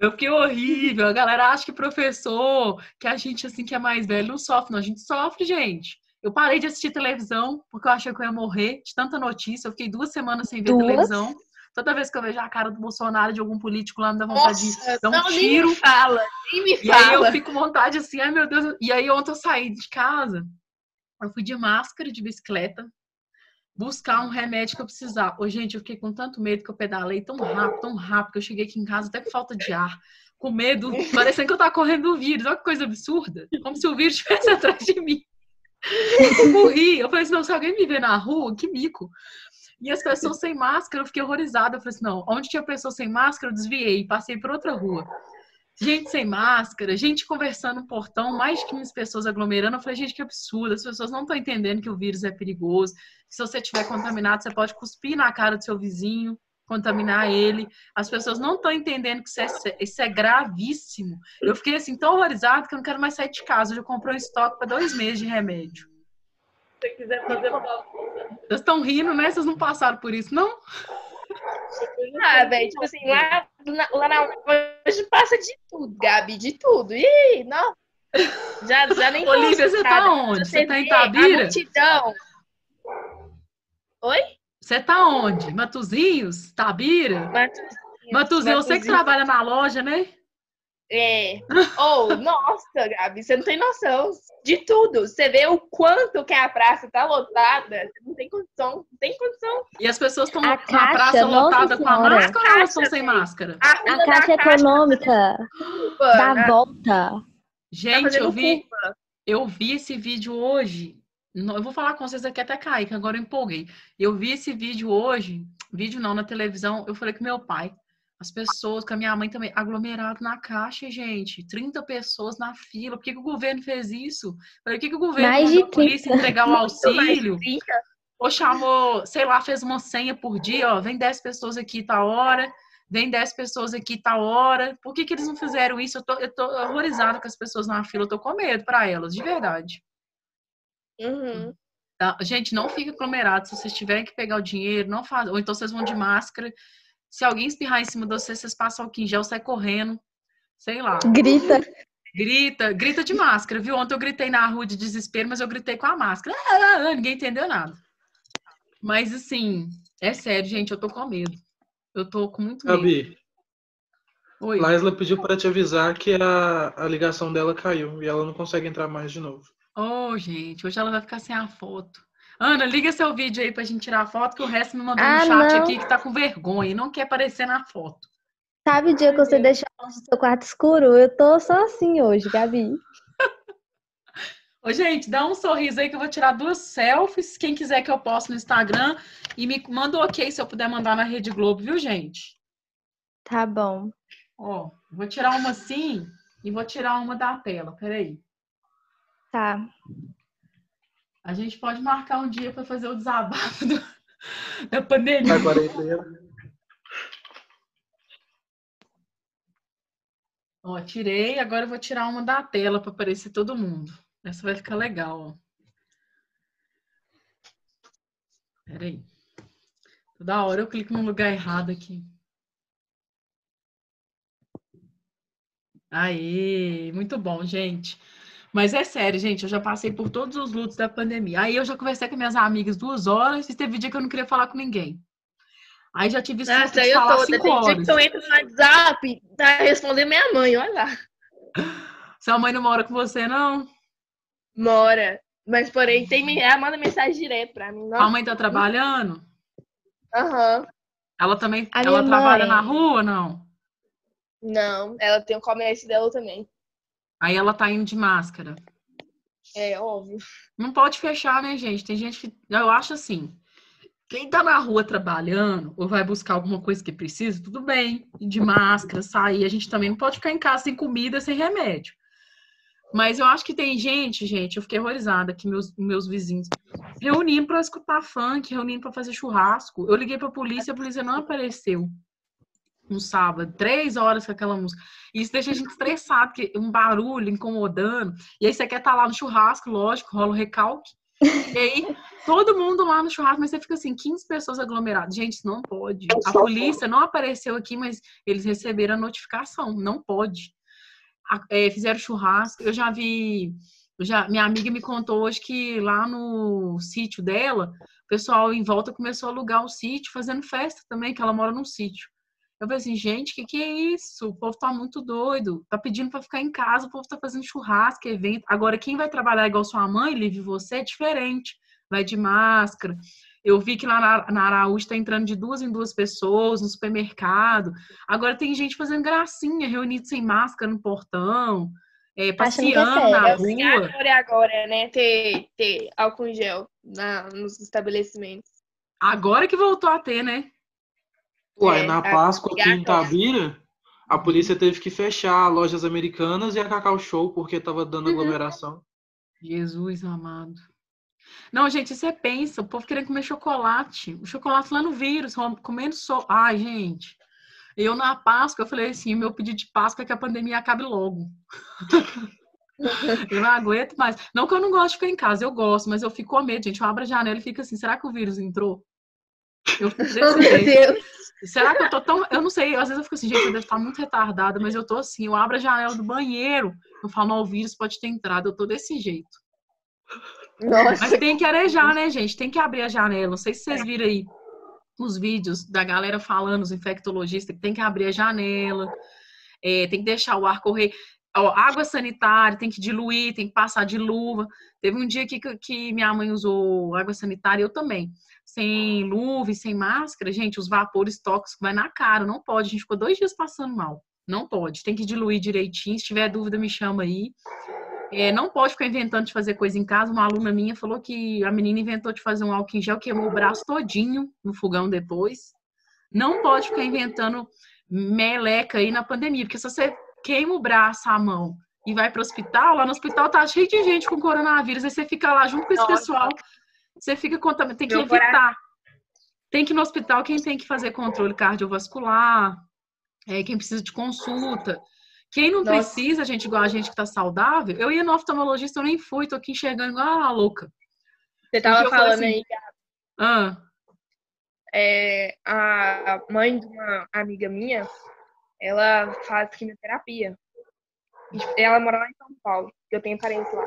Eu fiquei horrível. A galera acha que professor, que a gente, assim, que é mais velho, não sofre. Não, a gente sofre, gente. Eu parei de assistir televisão porque eu achei que eu ia morrer de tanta notícia. Eu fiquei 2 semanas sem ver televisão. Toda vez que eu vejo a cara do Bolsonaro, de algum político lá, me dá vontade de dar um tiro. Nem me fala, nem me E fala. aí eu fico com vontade assim, ai meu Deus. E aí ontem eu saí de casa, eu fui de máscara, de bicicleta, buscar um remédio que eu precisava. Ô, gente, eu fiquei com tanto medo que eu pedalei tão rápido, que eu cheguei aqui em casa até com falta de ar. Com medo, parecendo que eu tava correndo do vírus. Olha que coisa absurda. Como se o vírus estivesse atrás de mim. Eu corri. Eu falei assim, não, se alguém me ver na rua, que mico. E as pessoas sem máscara, eu fiquei horrorizada. Eu falei assim, não, onde tinha pessoa sem máscara, eu desviei, passei por outra rua. Gente sem máscara, gente conversando no portão, mais de 15 pessoas aglomerando. Eu falei, gente, que absurdo, as pessoas não estão entendendo que o vírus é perigoso. Se você estiver contaminado, você pode cuspir na cara do seu vizinho, contaminar ele. As pessoas não estão entendendo que isso é gravíssimo. Eu fiquei assim, tão horrorizada que eu não quero mais sair de casa. Eu já comprei um estoque para 2 meses de remédio. Se você quiser fazer uma... Vocês estão rindo, né? Vocês não passaram por isso, não? Velho, tipo assim, lá na hoje passa de tudo, Gabi, de tudo. Ih, não. Já nem Olivia, você tá onde? Você tá em Itabira? A multidão. Oi? Você tá onde? Matozinhos? Itabira? Matozinho, você que trabalha na loja, né? Nossa, Gabi, você não tem noção de tudo. Você vê o quanto que a praça tá lotada. Você não tem condição, E as pessoas estão na Caixa, praça lotada com a senhora. máscara ou elas estão sem máscara? A Caixa Econômica dá volta. Gente, eu vi esse vídeo hoje. Eu vou falar com vocês aqui até cair, que agora eu empolguei. Eu vi esse vídeo hoje, vídeo não, na televisão. Eu falei com meu pai. As pessoas, com a minha mãe também, aglomerado na Caixa, gente. 30 pessoas na fila. Por que o governo fez isso? Por que o governo mandou a polícia entregar o auxílio? Ou chamou, sei lá, fez uma senha por dia, ó, vem 10 pessoas aqui, tá hora. Vem 10 pessoas aqui, tá hora. Por que eles não fizeram isso? Eu tô horrorizada com as pessoas na fila. Eu tô com medo pra elas, de verdade. Uhum. Tá? Gente, não fica aglomerado. Se vocês tiverem que pegar o dinheiro, não faz. Ou então vocês vão de máscara. Se alguém espirrar em cima de vocês, vocês passam álcool em gel, sai correndo. Sei lá. Grita de máscara, viu? Ontem eu gritei na rua de desespero, mas eu gritei com a máscara. Ninguém entendeu nada. Mas, assim, é sério, gente, eu tô com medo. Eu tô com muito medo. Gabi, Oi. Laisla pediu para te avisar que a ligação dela caiu e ela não consegue entrar mais de novo. Oh, gente, hoje ela vai ficar sem a foto. Ana, liga seu vídeo aí pra gente tirar a foto, que o resto me mandou no chat aqui que tá com vergonha e não quer aparecer na foto. Sabe o dia que você deixou o seu quarto escuro? Eu tô só assim hoje, Gabi. Ô, gente, dá um sorriso aí que eu vou tirar 2 selfies. Quem quiser que eu poste no Instagram. E me manda um ok se eu puder mandar na Rede Globo, viu, gente? Tá bom. Ó, vou tirar uma assim e vou tirar uma da tela. Peraí. Tá. A gente pode marcar um dia para fazer o desabafo da pandemia. Agora Ó, tirei. Agora eu vou tirar uma da tela para aparecer todo mundo. Essa vai ficar legal, ó. Peraí. Toda hora eu clico no lugar errado aqui. Aê, muito bom, gente. Mas é sério, gente, eu já passei por todos os lutos da pandemia. Aí eu já conversei com minhas amigas 2 horas e teve dia que eu não queria falar com ninguém. Aí já tive surto de falar 5 horas. Tem dia que eu entro no WhatsApp, tá respondendo minha mãe, olha lá. Sua mãe não mora com você, não? Mora. Mas, porém, ela manda mensagem direto pra mim. A mãe tá trabalhando? Aham. Ela também trabalha na rua, não? Não, ela tem o comércio dela também. Aí ela tá indo de máscara. É, óbvio. Não pode fechar, né, gente? Tem gente que... Eu acho assim, quem tá na rua trabalhando ou vai buscar alguma coisa que precisa, tudo bem. Ir de máscara, sair. A gente também não pode ficar em casa sem comida, sem remédio. Mas eu acho que tem gente, eu fiquei horrorizada que meus vizinhos reunindo pra escutar funk, reunindo pra fazer churrasco. Eu liguei pra polícia, a polícia não apareceu. um sábado, 3 horas com aquela música. E isso deixa a gente estressado, porque um barulho incomodando. E aí você quer estar lá no churrasco, lógico, rola o recalque. E aí, todo mundo lá no churrasco, mas você fica assim, 15 pessoas aglomeradas. Gente, isso não pode. A polícia não apareceu aqui, mas eles receberam a notificação. Não pode. Fizeram churrasco. Eu já vi... minha amiga me contou hoje que lá no sítio dela, o pessoal em volta começou a alugar o sítio, fazendo festa também, que ela mora num sítio. Eu falei assim, gente, que é isso? O povo tá muito doido, tá pedindo pra ficar em casa, o povo tá fazendo churrasco, evento. Agora, quem vai trabalhar igual sua mãe, Liv, você, é diferente. Vai de máscara. Eu vi que lá na Araújo tá entrando de 2 em 2 pessoas no supermercado. Agora tem gente fazendo gracinha, reunido sem máscara no portão, passeando na É rua. obrigatório agora, né? Ter álcool em gel nos estabelecimentos. Agora que voltou a ter, né? Ué, na Páscoa aqui em obrigatório. Itabira, a polícia teve que fechar lojas americanas e a Cacau Show porque tava dando aglomeração. Jesus amado. Não, gente, você pensa, o povo querendo comer chocolate. O chocolate lá no vírus, comendo só. Ai, gente. Eu na Páscoa, eu falei assim, meu pedido de Páscoa é que a pandemia acabe logo. Eu não aguento mais. Não que eu não gosto de ficar em casa, eu gosto, mas eu fico com medo, gente. Eu abro a janela e fico assim, será que o vírus entrou? Eu fico desse Meu jeito. Deus. Será que eu tô tão... Eu não sei, às vezes eu fico assim, gente, eu devo estar muito retardada, mas eu tô assim, eu abro a janela do banheiro, eu falo, não, o vírus pode ter entrado, eu tô desse jeito. Nossa. Mas tem que arejar, né, gente? Tem que abrir a janela. Não sei se vocês viram aí os vídeos da galera falando, os infectologistas, que tem que abrir a janela, tem que deixar o ar correr. Água sanitária, tem que diluir, tem que passar de luva. Teve um dia que minha mãe usou água sanitária, eu também. Sem luva e sem máscara, gente, os vapores tóxicos vai na cara, não pode. A gente ficou 2 dias passando mal. Não pode, tem que diluir direitinho. Se tiver dúvida, me chama aí. Não pode ficar inventando de fazer coisa em casa. Uma aluna minha falou que a menina inventou de fazer um álcool em gel, queimou o braço todinho no fogão depois. Não pode ficar inventando meleca aí na pandemia, porque se você queima o braço, a mão e vai para o hospital, lá no hospital tá cheio de gente com coronavírus, aí você fica lá junto com esse pessoal, você fica contaminado, tem que evitar. Tem que ir no hospital quem tem que fazer controle cardiovascular, quem precisa de consulta. Quem não precisa, gente, igual a gente que tá saudável, eu ia no oftalmologista, eu nem fui, tô aqui enxergando igual uma louca. Você tava falando assim, aí, a mãe de uma amiga minha, ela faz quimioterapia. Ela mora lá em São Paulo, eu tenho parentes lá.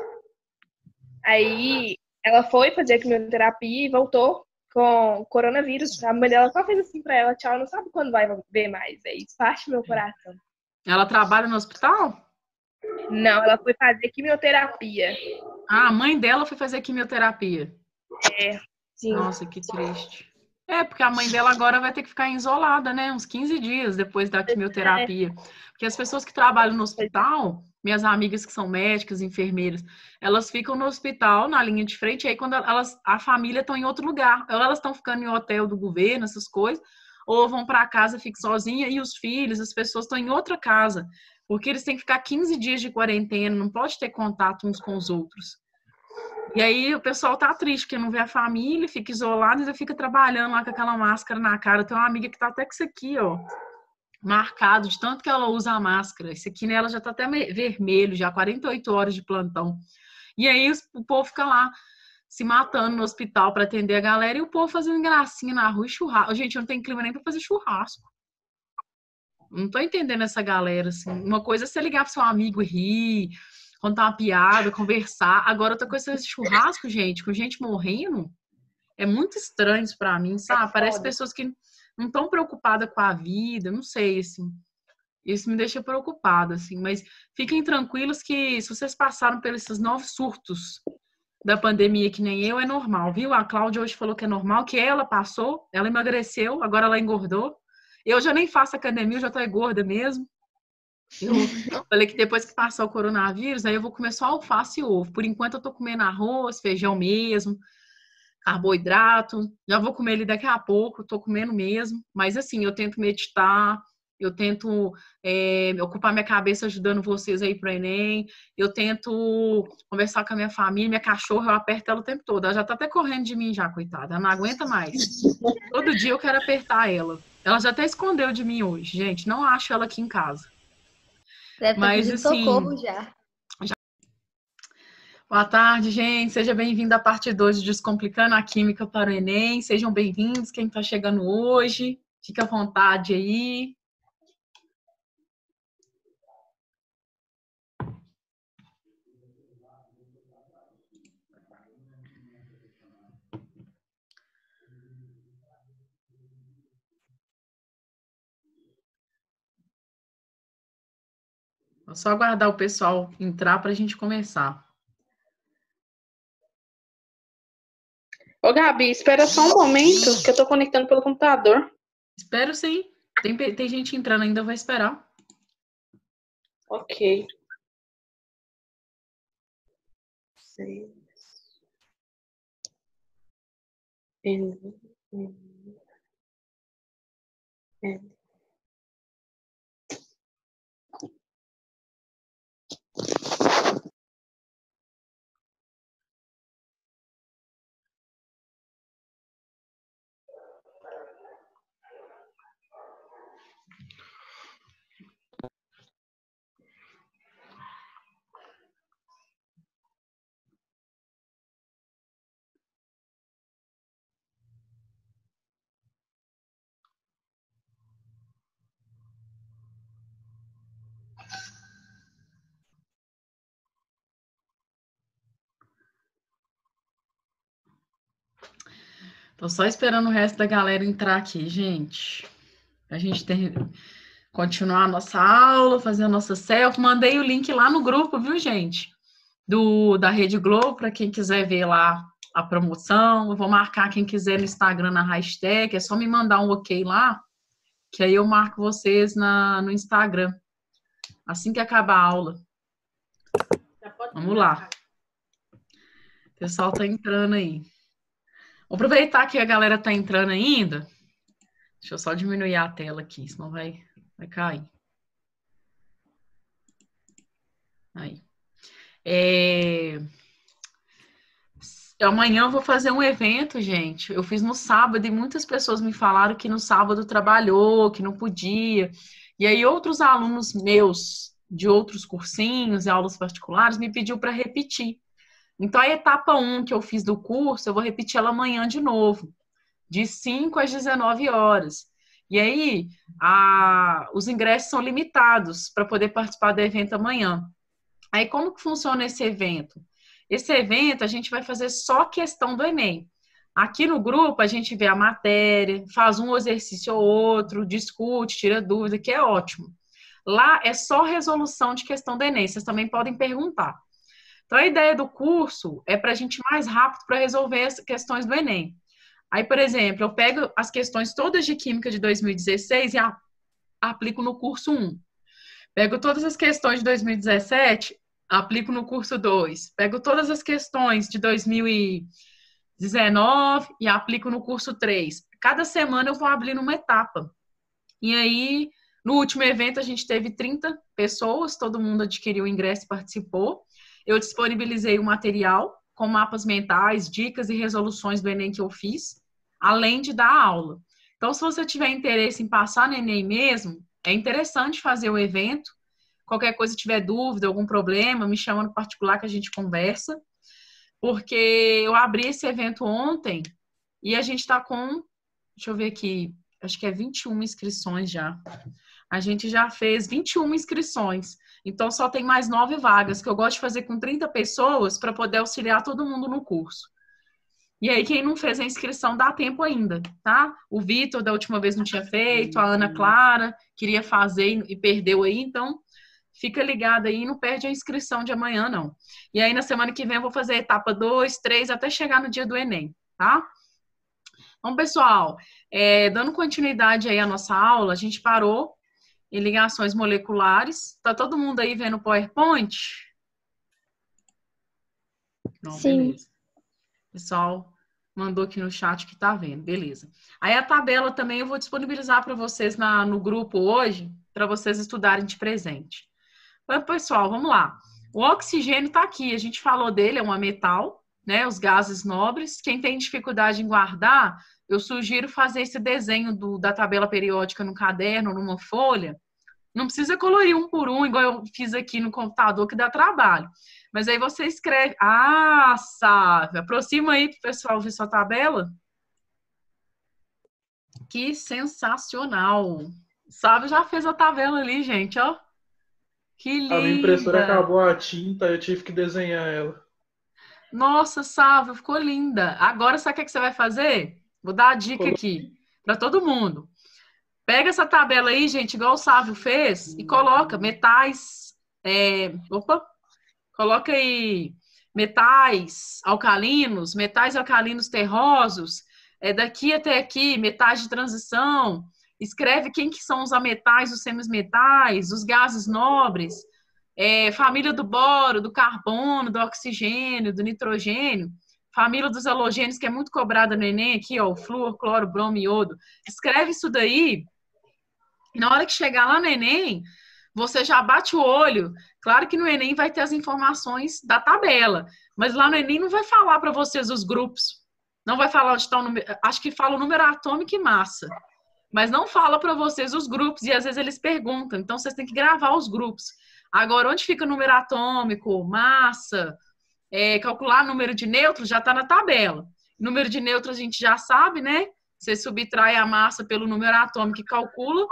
Aí ela foi fazer quimioterapia e voltou com coronavírus. A mãe dela só fez assim pra ela, tchau, não sabe quando vai ver mais. Isso parte do meu coração. Ela trabalha no hospital? Não, ela foi fazer quimioterapia. Ah, a mãe dela foi fazer quimioterapia. Sim. Nossa, que triste. Porque a mãe dela agora vai ter que ficar isolada, né? Uns 15 dias depois da quimioterapia. Porque as pessoas que trabalham no hospital, minhas amigas que são médicas, enfermeiras, elas ficam no hospital, na linha de frente, e aí quando a família estão em outro lugar. Ou elas estão ficando em hotel do governo, essas coisas, ou vão para casa, ficam sozinha, e os filhos, as pessoas estão em outra casa. Porque eles têm que ficar 15 dias de quarentena, não pode ter contato uns com os outros. E aí o pessoal tá triste, porque não vê a família, fica isolado e ainda fica trabalhando lá com aquela máscara na cara. Eu tenho uma amiga que tá até com isso aqui, ó, marcado, de tanto que ela usa a máscara. Esse aqui nela já tá até vermelho, já 48 horas de plantão. E aí o povo fica lá se matando no hospital para atender a galera e o povo fazendo gracinha na rua e churrasco. Gente, eu não tenho clima nem para fazer churrasco. Não tô entendendo essa galera, assim. Uma coisa é você ligar pro seu amigo e rir, contar uma piada, conversar. Agora, outra coisa é esse churrasco, gente, com gente morrendo. É muito estranho isso pra mim, sabe? Parece pessoas que não estão preocupadas com a vida, não sei, assim. Isso me deixa preocupada, assim. Mas fiquem tranquilos que se vocês passaram pelos esses novos surtos da pandemia, que nem eu, é normal, viu? A Cláudia hoje falou que é normal, que ela passou, ela emagreceu, agora ela engordou. Eu já nem faço academia, eu já tô gorda mesmo. Eu falei que depois que passar o coronavírus, aí eu vou comer só alface e ovo. Por enquanto eu tô comendo arroz, feijão mesmo, carboidrato. Já vou comer ele daqui a pouco, tô comendo mesmo. Mas assim, eu tento meditar, eu tento ocupar minha cabeça ajudando vocês aí pro Enem. Eu tento conversar com a minha família, minha cachorra, eu aperto ela o tempo todo. Ela já tá até correndo de mim já, coitada. Ela não aguenta mais. Todo dia eu quero apertar ela. Ela já até escondeu de mim hoje, gente. Não acho ela aqui em casa. Deve estar Mas, pedindo assim, socorro já. boa tarde, gente. Seja bem-vindo à parte 2 de Descomplicando a Química para o Enem. Sejam bem-vindos, quem está chegando hoje. Fique à vontade aí. É só aguardar o pessoal entrar para a gente começar. Ô, Gabi, espera só um momento que eu tô conectando pelo computador. Espero sim. Tem gente entrando ainda, vai esperar. Ok. Sei. Tô só esperando o resto da galera entrar aqui, gente. A gente tem continuar a nossa aula, fazer a nossa selfie. Mandei o link lá no grupo, viu, gente? Da Rede Globo, para quem quiser ver lá a promoção. Eu vou marcar quem quiser no Instagram na hashtag. É só me mandar um ok lá, que aí eu marco vocês no Instagram. Assim que acabar a aula. Vamos lá. O pessoal tá entrando aí. Vou aproveitar que a galera tá entrando ainda. Deixa eu só diminuir a tela aqui, senão vai cair. Aí. Amanhã eu vou fazer um evento, gente. Eu fiz no sábado e muitas pessoas me falaram que no sábado trabalhou, que não podia. E aí outros alunos meus de outros cursinhos e aulas particulares me pediu para repetir. Então a etapa 1 que eu fiz do curso, eu vou repetir ela amanhã de novo, de 5 às 19 horas. E aí os ingressos são limitados para poder participar do evento amanhã. Aí como que funciona esse evento? Esse evento a gente vai fazer só questão do Enem. Aqui no grupo a gente vê a matéria, faz um exercício ou outro, discute, tira dúvida, que é ótimo. Lá é só resolução de questão do Enem, vocês também podem perguntar. Então a ideia do curso é para a gente ir mais rápido para resolver as questões do Enem. Aí, por exemplo, eu pego as questões todas de Química de 2016 e aplico no curso 1. Pego todas as questões de 2017, aplico no curso 2. Pego todas as questões de 2019 e aplico no curso 3. Cada semana eu vou abrindo uma etapa. E aí, no último evento, a gente teve 30 pessoas, todo mundo adquiriu o ingresso e participou. Eu disponibilizei o material com mapas mentais, dicas e resoluções do Enem que eu fiz, além de dar aula. Então, se você tiver interesse em passar no Enem mesmo, é interessante fazer o evento. Qualquer coisa, tiver dúvida, algum problema, me chama no particular que a gente conversa. Porque eu abri esse evento ontem e a gente está com, deixa eu ver aqui, acho que é 21 inscrições já. A gente já fez 21 inscrições. Então, só tem mais 9 vagas, que eu gosto de fazer com 30 pessoas para poder auxiliar todo mundo no curso. E aí, quem não fez a inscrição, dá tempo ainda, tá? O Vitor, da última vez, não tinha feito, a Ana Clara queria fazer e perdeu aí, então fica ligado aí, não perde a inscrição de amanhã, não. E aí, na semana que vem, eu vou fazer a etapa 2, 3, até chegar no dia do Enem, tá? Então, pessoal, dando continuidade aí à nossa aula, a gente parou em ligações moleculares. Tá todo mundo aí vendo o PowerPoint? Não, Sim. beleza. O pessoal mandou aqui no chat que tá vendo, beleza. Aí a tabela também eu vou disponibilizar para vocês no grupo hoje, para vocês estudarem de presente. Então, pessoal, vamos lá. O oxigênio tá aqui, a gente falou dele, é um metal, né, os gases nobres. Quem tem dificuldade em guardar, eu sugiro fazer esse desenho da tabela periódica no caderno, numa folha. Não precisa colorir um por um, igual eu fiz aqui no computador, que dá trabalho. Mas aí você escreve. Ah, Sávia, aproxima aí para o pessoal ver sua tabela. Que sensacional! Sávia já fez a tabela ali, gente, ó. Que A minha impressora linda! acabou a tinta, eu tive que desenhar ela. Nossa, Sávia, ficou linda. Agora, sabe o que você vai fazer? Vou dar a dica aqui para todo mundo. Pega essa tabela aí, gente, igual o Sávio fez, e coloca metais. Coloca aí metais alcalinos terrosos, daqui até aqui, metais de transição. Escreve quem que são os ametais, os semimetais, os gases nobres, família do boro, do carbono, do oxigênio, do nitrogênio, família dos halogênios, que é muito cobrada no Enem, aqui, ó, o flúor, cloro, bromo, iodo. Escreve isso daí, e na hora que chegar lá no Enem, você já bate o olho. Claro que no Enem vai ter as informações da tabela, mas lá no Enem não vai falar para vocês os grupos. Não vai falar onde está o número. Acho que fala o número atômico e massa. Mas não fala para vocês os grupos, e às vezes eles perguntam. Então, vocês têm que gravar os grupos. Agora, onde fica o número atômico, massa, calcular número de nêutrons, já está na tabela. Número de nêutrons a gente já sabe, né? Você subtrai a massa pelo número atômico e calcula.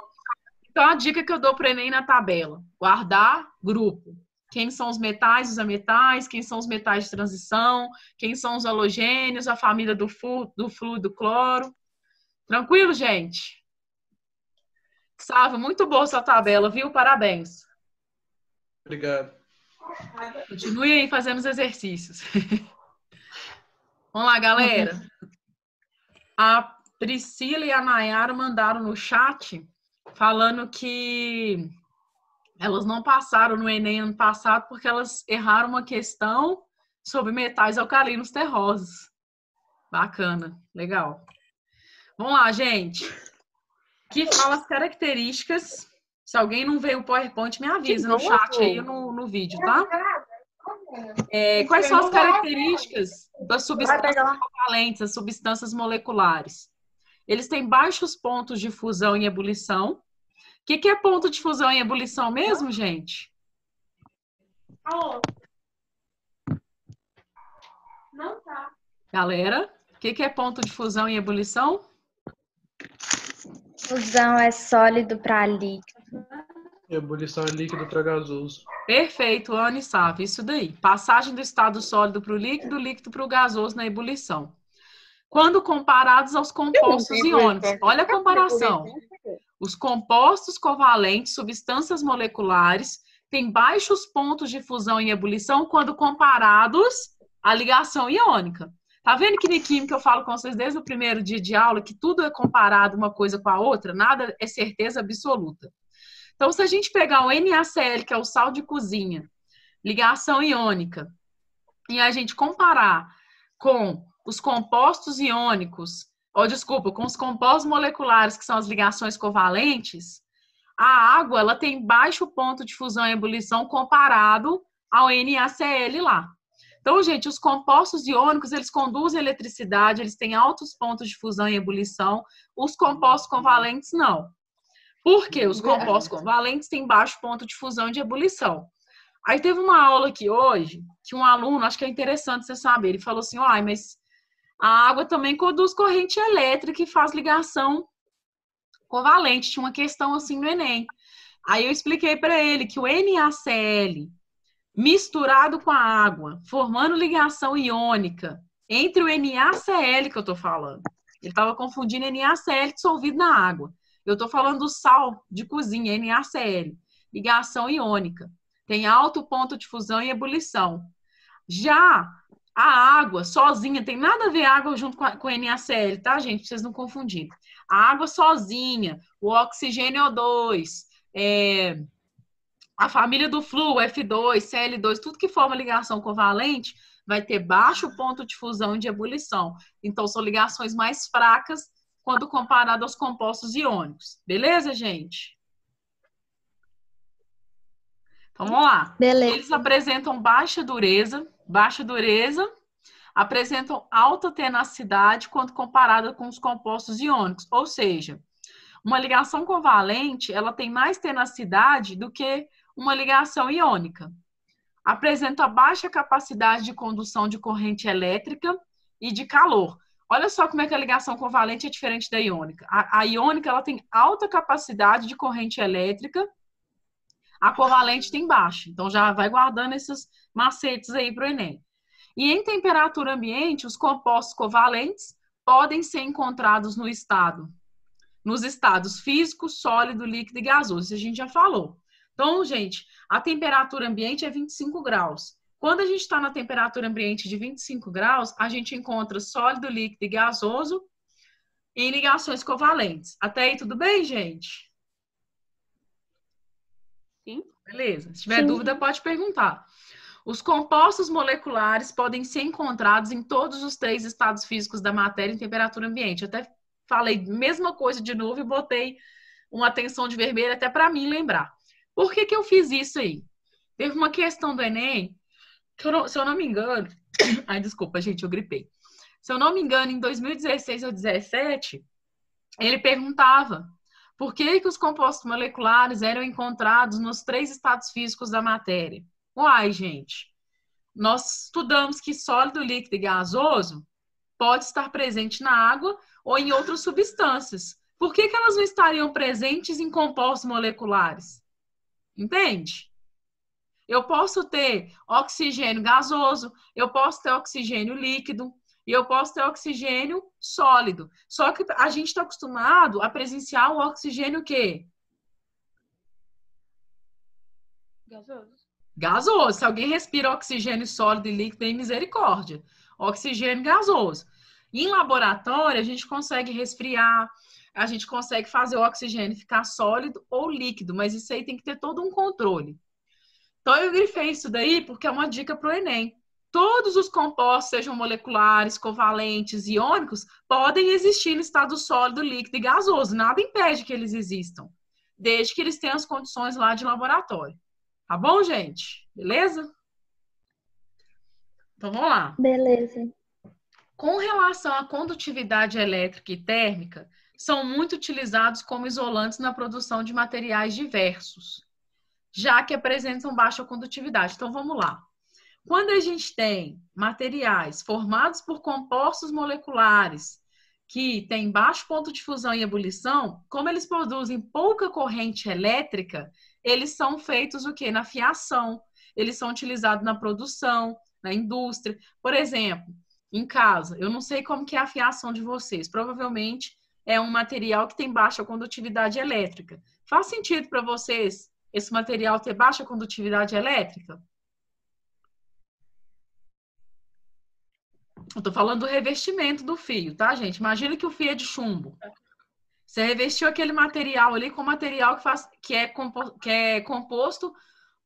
Então, a dica que eu dou para o Enem na tabela: guardar grupo. Quem são os metais, os ametais, quem são os metais de transição, quem são os halogênios, a família do flúor, do cloro. Tranquilo, gente? Sávio, muito boa sua tabela, viu? Parabéns. Obrigado. Continue aí fazendo os exercícios. Vamos lá, galera. A Priscila e a Nayara mandaram no chat falando que elas não passaram no Enem ano passado porque elas erraram uma questão sobre metais alcalinos terrosos. Bacana, legal. Vamos lá, gente. Aqui fala as características. Se alguém não vê o PowerPoint, me avisa no chat aí no vídeo, tá? Quais são as características das substâncias covalentes, as substâncias moleculares? Eles têm baixos pontos de fusão e ebulição. O que é ponto de fusão e ebulição mesmo, gente? Não tá. Galera, o que é ponto de fusão e ebulição? Fusão é sólido para líquido. Ebulição é líquido para gasoso. Perfeito, Anne sabe. Isso daí. Passagem do estado sólido para o líquido, líquido para o gasoso na ebulição. Quando comparados aos compostos iônicos. Olha a comparação. Os compostos covalentes, substâncias moleculares, têm baixos pontos de fusão e ebulição quando comparados à ligação iônica. Tá vendo que na química eu falo com vocês desde o primeiro dia de aula que tudo é comparado uma coisa com a outra? Nada é certeza absoluta. Então, se a gente pegar o NaCl, que é o sal de cozinha, ligação iônica, e a gente comparar com os compostos iônicos, com os compostos moleculares, que são as ligações covalentes, a água ela tem baixo ponto de fusão e ebulição comparado ao NaCl lá. Então, gente, os compostos iônicos, eles conduzem eletricidade, eles têm altos pontos de fusão e ebulição, os compostos covalentes não. Por quê? Os compostos covalentes têm baixo ponto de fusão e de ebulição. Aí teve uma aula aqui hoje, que um aluno, acho que é interessante você saber, ele falou assim, mas a água também conduz corrente elétrica e faz ligação covalente. Tinha uma questão assim no Enem. Aí eu expliquei para ele que o NaCl misturado com a água, formando ligação iônica entre o NaCl que eu estou falando. Ele estava confundindo NaCl dissolvido na água. Eu estou falando do sal de cozinha, NaCl, ligação iônica. Tem alto ponto de fusão e ebulição. Já a água sozinha, tem nada a ver a água junto com NaCl, tá, gente? Pra vocês não confundirem. A água sozinha, o oxigênio O2, a família do flúor, F2, Cl2, tudo que forma ligação covalente, vai ter baixo ponto de fusão e de ebulição. Então, são ligações mais fracas quando comparado aos compostos iônicos. Beleza, gente? Então, vamos lá. Beleza. Eles apresentam baixa dureza, apresentam alta tenacidade quando comparada com os compostos iônicos. Ou seja, uma ligação covalente, ela tem mais tenacidade do que uma ligação iônica. Apresenta baixa capacidade de condução de corrente elétrica e de calor. Olha só como é que a ligação covalente é diferente da iônica. A iônica, ela tem alta capacidade de corrente elétrica, a covalente tem baixa. Então, já vai guardando esses macetes aí para o Enem. E em temperatura ambiente, os compostos covalentes podem ser encontrados nos estados físico, sólido, líquido e gasoso. Isso a gente já falou. Então, gente, a temperatura ambiente é 25 graus. Quando a gente está na temperatura ambiente de 25 graus, a gente encontra sólido, líquido e gasoso em ligações covalentes. Até aí, tudo bem, gente? Sim. Beleza. Se tiver dúvida, pode perguntar. Os compostos moleculares podem ser encontrados em todos os 3 estados físicos da matéria em temperatura ambiente. Até falei a mesma coisa de novo e botei uma tensão de vermelho até para mim lembrar. Por que que eu fiz isso aí? Teve uma questão do Enem, que se eu não me engano... Ai, desculpa, gente, eu gripei. Se eu não me engano, em 2016 ou 2017, ele perguntava por que que os compostos moleculares eram encontrados nos 3 estados físicos da matéria. Uai, gente, nós estudamos que sólido, líquido e gasoso pode estar presente na água ou em outras substâncias. Por que que elas não estariam presentes em compostos moleculares? Entende? Eu posso ter oxigênio gasoso, eu posso ter oxigênio líquido e eu posso ter oxigênio sólido. Só que a gente está acostumado a presenciar o oxigênio o quê? Gasoso. Se alguém respira oxigênio sólido e líquido, tem misericórdia. Oxigênio gasoso. Em laboratório, a gente consegue resfriar, a gente consegue fazer o oxigênio ficar sólido ou líquido, mas isso aí tem que ter todo um controle. Então, eu grifei isso daí porque é uma dica para o Enem. Todos os compostos, sejam moleculares, covalentes, iônicos, podem existir no estado sólido, líquido e gasoso. Nada impede que eles existam, desde que eles tenham as condições lá de laboratório. Tá bom, gente? Beleza? Então, vamos lá. Beleza. Com relação à condutividade elétrica e térmica, são muito utilizados como isolantes na produção de materiais diversos, já que apresentam baixa condutividade. Então, vamos lá. Quando a gente tem materiais formados por compostos moleculares que têm baixo ponto de fusão e ebulição, como eles produzem pouca corrente elétrica, eles são feitos o quê? Na fiação. Eles são utilizados na produção, na indústria. Por exemplo, em casa, eu não sei como que é a fiação de vocês. Provavelmente é um material que tem baixa condutividade elétrica. Faz sentido para vocês esse material ter baixa condutividade elétrica? Eu tô falando do revestimento do fio, tá, gente? Imagina que o fio é de chumbo. Você revestiu aquele material ali com material que é composto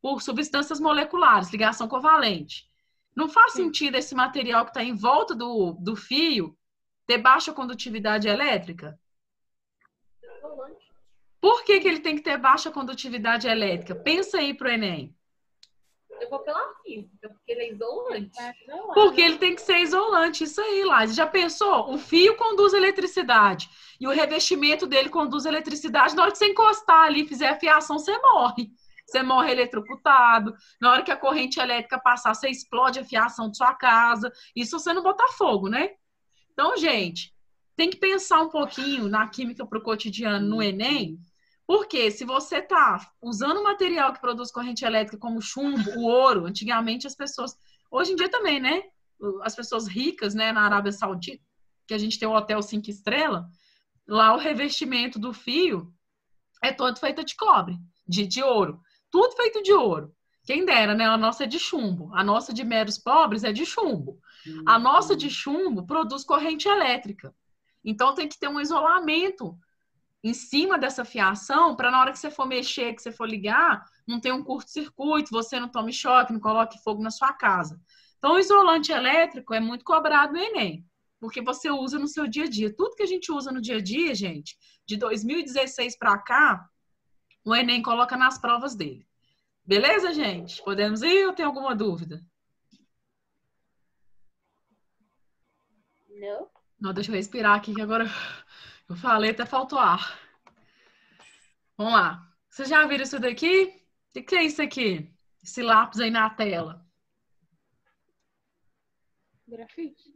por substâncias moleculares, ligação covalente. Não faz sentido esse material que está em volta do fio ter baixa condutividade elétrica? Por que que ele tem que ter baixa condutividade elétrica? Pensa aí pro Enem. Eu vou pela física, porque ele é isolante. Porque ele tem que ser isolante, isso aí, lá. Já pensou? O fio conduz eletricidade e o revestimento dele conduz eletricidade. Na hora que você encostar ali e fizer a fiação, você morre. Você morre eletrocutado. Na hora que a corrente elétrica passar, você explode a fiação de sua casa. Isso você não botar fogo, né? Então, gente, tem que pensar um pouquinho na química para o cotidiano no Enem. Porque se você está usando material que produz corrente elétrica como chumbo, o ouro, antigamente as pessoas, hoje em dia também, né? As pessoas ricas, né, na Arábia Saudita, que a gente tem o hotel 5 estrelas, lá o revestimento do fio é todo feito de cobre, de ouro. Tudo feito de ouro. Quem dera, né? A nossa é de chumbo. A nossa de meros pobres é de chumbo. A nossa de chumbo produz corrente elétrica. Então tem que ter um isolamento em cima dessa fiação, para na hora que você for mexer, que você for ligar, não ter um curto-circuito, você não tome choque, não coloque fogo na sua casa. Então, o isolante elétrico é muito cobrado no Enem, porque você usa no seu dia a dia. Tudo que a gente usa no dia a dia, gente, de 2016 para cá, o Enem coloca nas provas dele. Beleza, gente? Podemos ir ou tem alguma dúvida? Não. Não, deixa eu respirar aqui, que agora eu falei, até faltou ar. Vamos lá. Vocês já viram isso daqui? O que é isso aqui? Esse lápis aí na tela. Grafite?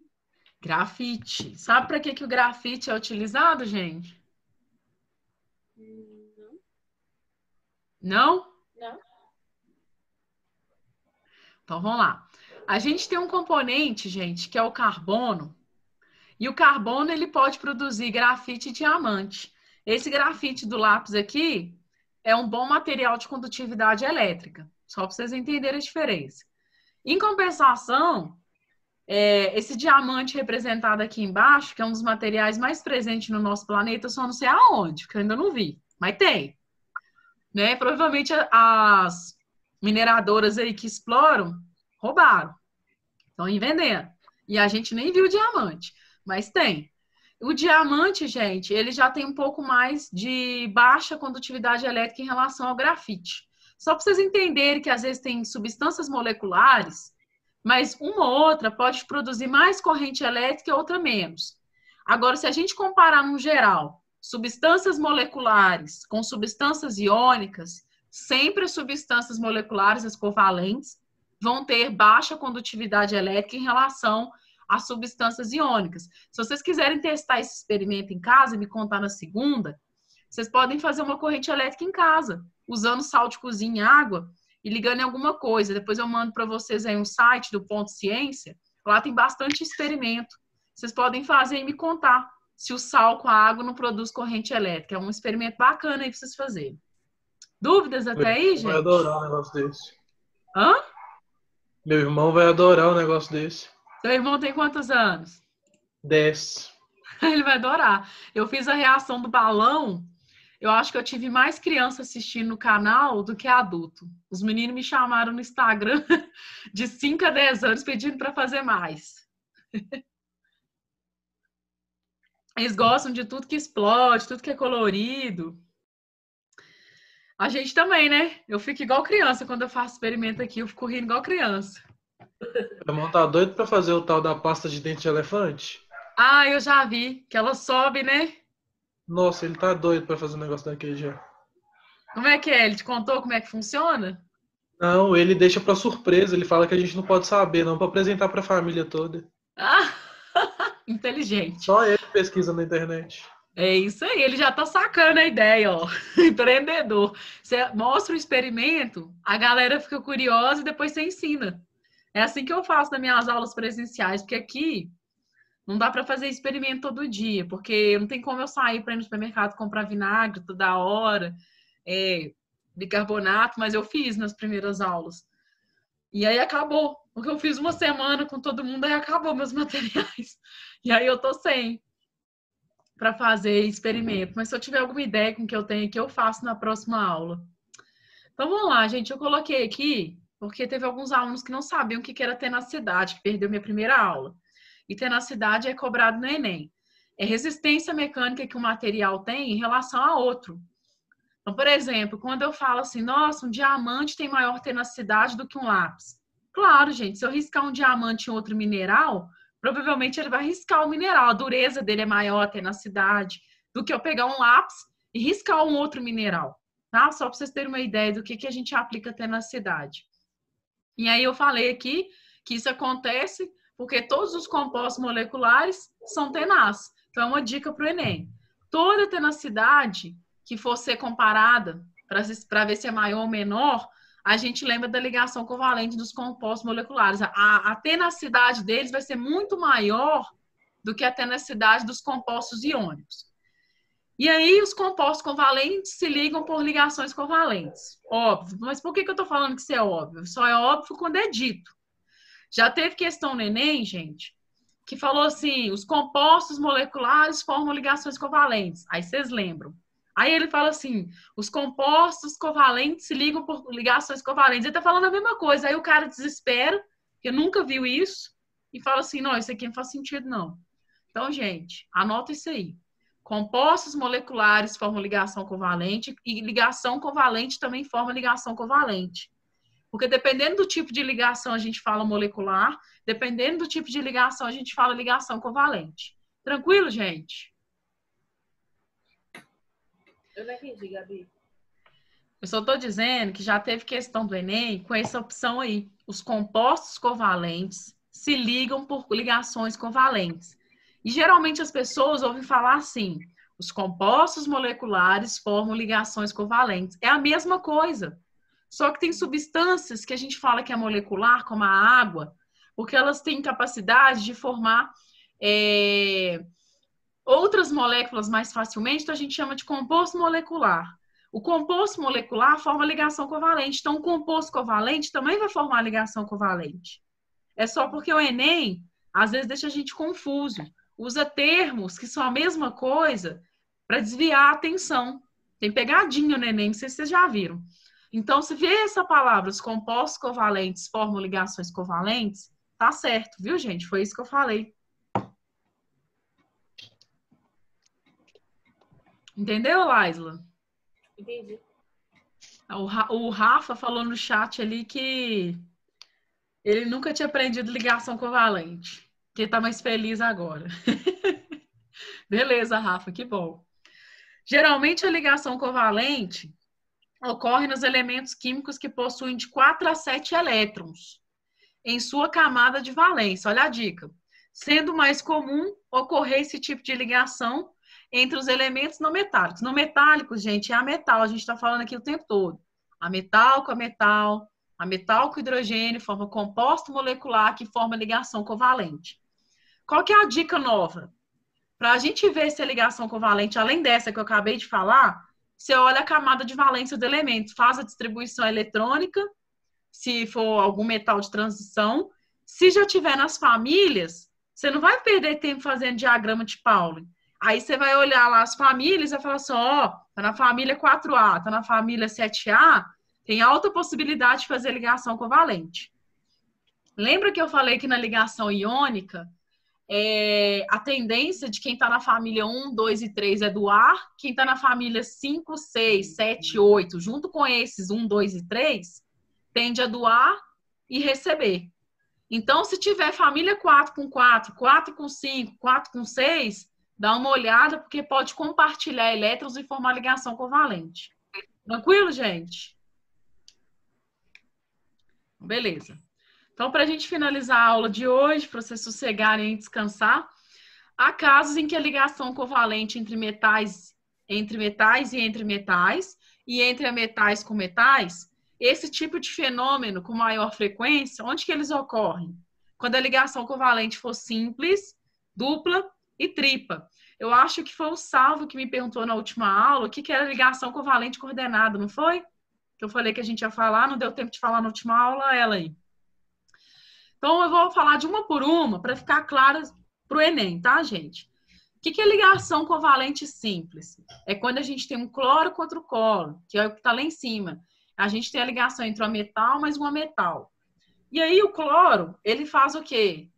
Grafite. Sabe para que o grafite é utilizado, gente? Não. Não? Não. Então vamos lá. A gente tem um componente, gente, que é o carbono. E o carbono ele pode produzir grafite e diamante. Esse grafite do lápis aqui é um bom material de condutividade elétrica. Só para vocês entenderem a diferença. Em compensação, esse diamante representado aqui embaixo, que é um dos materiais mais presentes no nosso planeta, eu só não sei aonde, porque eu ainda não vi, mas tem. Né? Provavelmente as mineradoras aí que exploram roubaram, estão vendendo. E a gente nem viu o diamante, mas tem. O diamante, gente, ele já tem um pouco mais de baixa condutividade elétrica em relação ao grafite. Só para vocês entenderem que às vezes tem substâncias moleculares, mas uma ou outra pode produzir mais corrente elétrica e outra menos. Agora, se a gente comparar no geral, substâncias moleculares com substâncias iônicas, sempre as substâncias moleculares, as covalentes, vão ter baixa condutividade elétrica em relação às substâncias iônicas. Se vocês quiserem testar esse experimento em casa e me contar na segunda, vocês podem fazer uma corrente elétrica em casa, usando sal de cozinha e água e ligando em alguma coisa. Depois eu mando para vocês aí um site do Ponto Ciência. Lá tem bastante experimento. Vocês podem fazer e me contar se o sal com a água não produz corrente elétrica. É um experimento bacana aí para vocês fazerem. Dúvidas até aí, gente? Vai adorar um negócio desse. Hã? Meu irmão vai adorar um negócio desse. Seu irmão tem quantos anos? 10. Ele vai adorar. Eu fiz a reação do balão. Eu acho que eu tive mais criança assistindo no canal do que adulto. Os meninos me chamaram no Instagram de 5 a 10 anos pedindo para fazer mais. Eles gostam de tudo que explode, tudo que é colorido. A gente também, né? Eu fico igual criança quando eu faço experimento aqui. Eu fico rindo igual criança. Meu irmão tá doido pra fazer o tal da pasta de dente de elefante? Ah, eu já vi. Que ela sobe, né? Nossa, ele tá doido pra fazer um negócio daquele já. Como é que é? Ele te contou como é que funciona? Não, ele deixa pra surpresa. Ele fala que a gente não pode saber, não, pra apresentar pra família toda. Ah, inteligente. Só ele pesquisa na internet. É isso aí, ele já tá sacando a ideia, ó. Empreendedor. Você mostra o experimento, a galera fica curiosa e depois você ensina. É assim que eu faço nas minhas aulas presenciais, porque aqui não dá para fazer experimento todo dia, porque não tem como eu sair para ir no supermercado comprar vinagre toda hora, bicarbonato, mas eu fiz nas primeiras aulas. E aí acabou, porque eu fiz uma semana com todo mundo, aí acabou meus materiais. E aí eu tô sem para fazer experimento. Mas se eu tiver alguma ideia com o que eu tenho aqui, eu faço na próxima aula. Então vamos lá, gente. Eu coloquei aqui, porque teve alguns alunos que não sabiam o que era tenacidade, que perdeu minha primeira aula. E tenacidade é cobrado no Enem. É resistência mecânica que o material tem em relação a outro. Então, por exemplo, quando eu falo assim, nossa, um diamante tem maior tenacidade do que um lápis. Claro, gente, se eu riscar um diamante em outro mineral, provavelmente ele vai riscar o mineral. A dureza dele é maior, a tenacidade, do que eu pegar um lápis e riscar um outro mineral. Tá? Só para vocês terem uma ideia do que a gente aplica tenacidade. E aí eu falei aqui que isso acontece porque todos os compostos moleculares são tenazes. Então, é uma dica para o Enem. Toda tenacidade que for ser comparada para ver se é maior ou menor, a gente lembra da ligação covalente dos compostos moleculares. A tenacidade deles vai ser muito maior do que a tenacidade dos compostos iônicos. E aí, os compostos covalentes se ligam por ligações covalentes. Óbvio. Mas por que eu estou falando que isso é óbvio? Só é óbvio quando é dito. Já teve questão no Enem, gente, que falou assim, os compostos moleculares formam ligações covalentes. Aí vocês lembram. Aí ele fala assim, os compostos covalentes se ligam por ligações covalentes. Ele tá falando a mesma coisa. Aí o cara desespera, porque nunca viu isso, e fala assim, não, isso aqui não faz sentido, não. Então, gente, anota isso aí. Compostos moleculares formam ligação covalente e ligação covalente também forma ligação covalente. Porque dependendo do tipo de ligação, a gente fala molecular. Dependendo do tipo de ligação, a gente fala ligação covalente. Tranquilo, gente? Eu não entendi, Gabi. Eu só estou dizendo que já teve questão do Enem com essa opção aí. Os compostos covalentes se ligam por ligações covalentes. E geralmente as pessoas ouvem falar assim: os compostos moleculares formam ligações covalentes. É a mesma coisa. Só que tem substâncias que a gente fala que é molecular, como a água, porque elas têm capacidade de formar outras moléculas mais facilmente, então a gente chama de composto molecular. O composto molecular forma ligação covalente, então o composto covalente também vai formar ligação covalente. É só porque o Enem, às vezes, deixa a gente confuso. Usa termos que são a mesma coisa para desviar a atenção. Tem pegadinha no Enem, não sei se vocês já viram. Então, se vê essa palavra, os compostos covalentes formam ligações covalentes, tá certo, viu, gente? Foi isso que eu falei. Entendeu, Laisla? Entendi. O Rafa falou no chat ali que ele nunca tinha aprendido ligação covalente, que tá mais feliz agora. Beleza, Rafa, que bom. Geralmente a ligação covalente ocorre nos elementos químicos que possuem de 4 a 7 elétrons em sua camada de valência. Olha a dica. Sendo mais comum ocorrer esse tipo de ligação entre os elementos não metálicos. Não metálicos, gente, é a metal. A gente está falando aqui o tempo todo. A metal com hidrogênio forma composto molecular que forma ligação covalente. Qual que é a dica nova? Para a gente ver se a ligação covalente, além dessa que eu acabei de falar, você olha a camada de valência do elemento, faz a distribuição eletrônica, se for algum metal de transição. Se já tiver nas famílias, você não vai perder tempo fazendo diagrama de Pauling. Aí você vai olhar lá as famílias e vai falar assim, ó, tá na família 4A, tá na família 7A, tem alta possibilidade de fazer ligação covalente. Lembra que eu falei que na ligação iônica, a tendência de quem está na família 1, 2 e 3 é doar, quem está na família 5, 6, 7, 8, junto com esses 1, 2 e 3, tende a doar e receber. Então, se tiver família 4 com 4, 4 com 5, 4 com 6, dá uma olhada, porque pode compartilhar elétrons e formar ligação covalente. Tranquilo, gente? Beleza. Então, para a gente finalizar a aula de hoje, para vocês sossegarem e descansar, há casos em que a ligação covalente entre metais e entre metais, e entre metais com metais, esse tipo de fenômeno com maior frequência, onde que eles ocorrem? Quando a ligação covalente for simples, dupla e tripla. Eu acho que foi o Salvo que me perguntou na última aula o que era ligação covalente coordenada, não foi? Que eu falei que a gente ia falar, não deu tempo de falar na última aula, ela aí. Então, eu vou falar de uma por uma para ficar clara para o Enem, tá, gente? O que é ligação covalente simples? É quando a gente tem um cloro contra o cloro, que é o que está lá em cima. A gente tem a ligação entre um metal mais um metal. E aí, o cloro, ele faz o quê?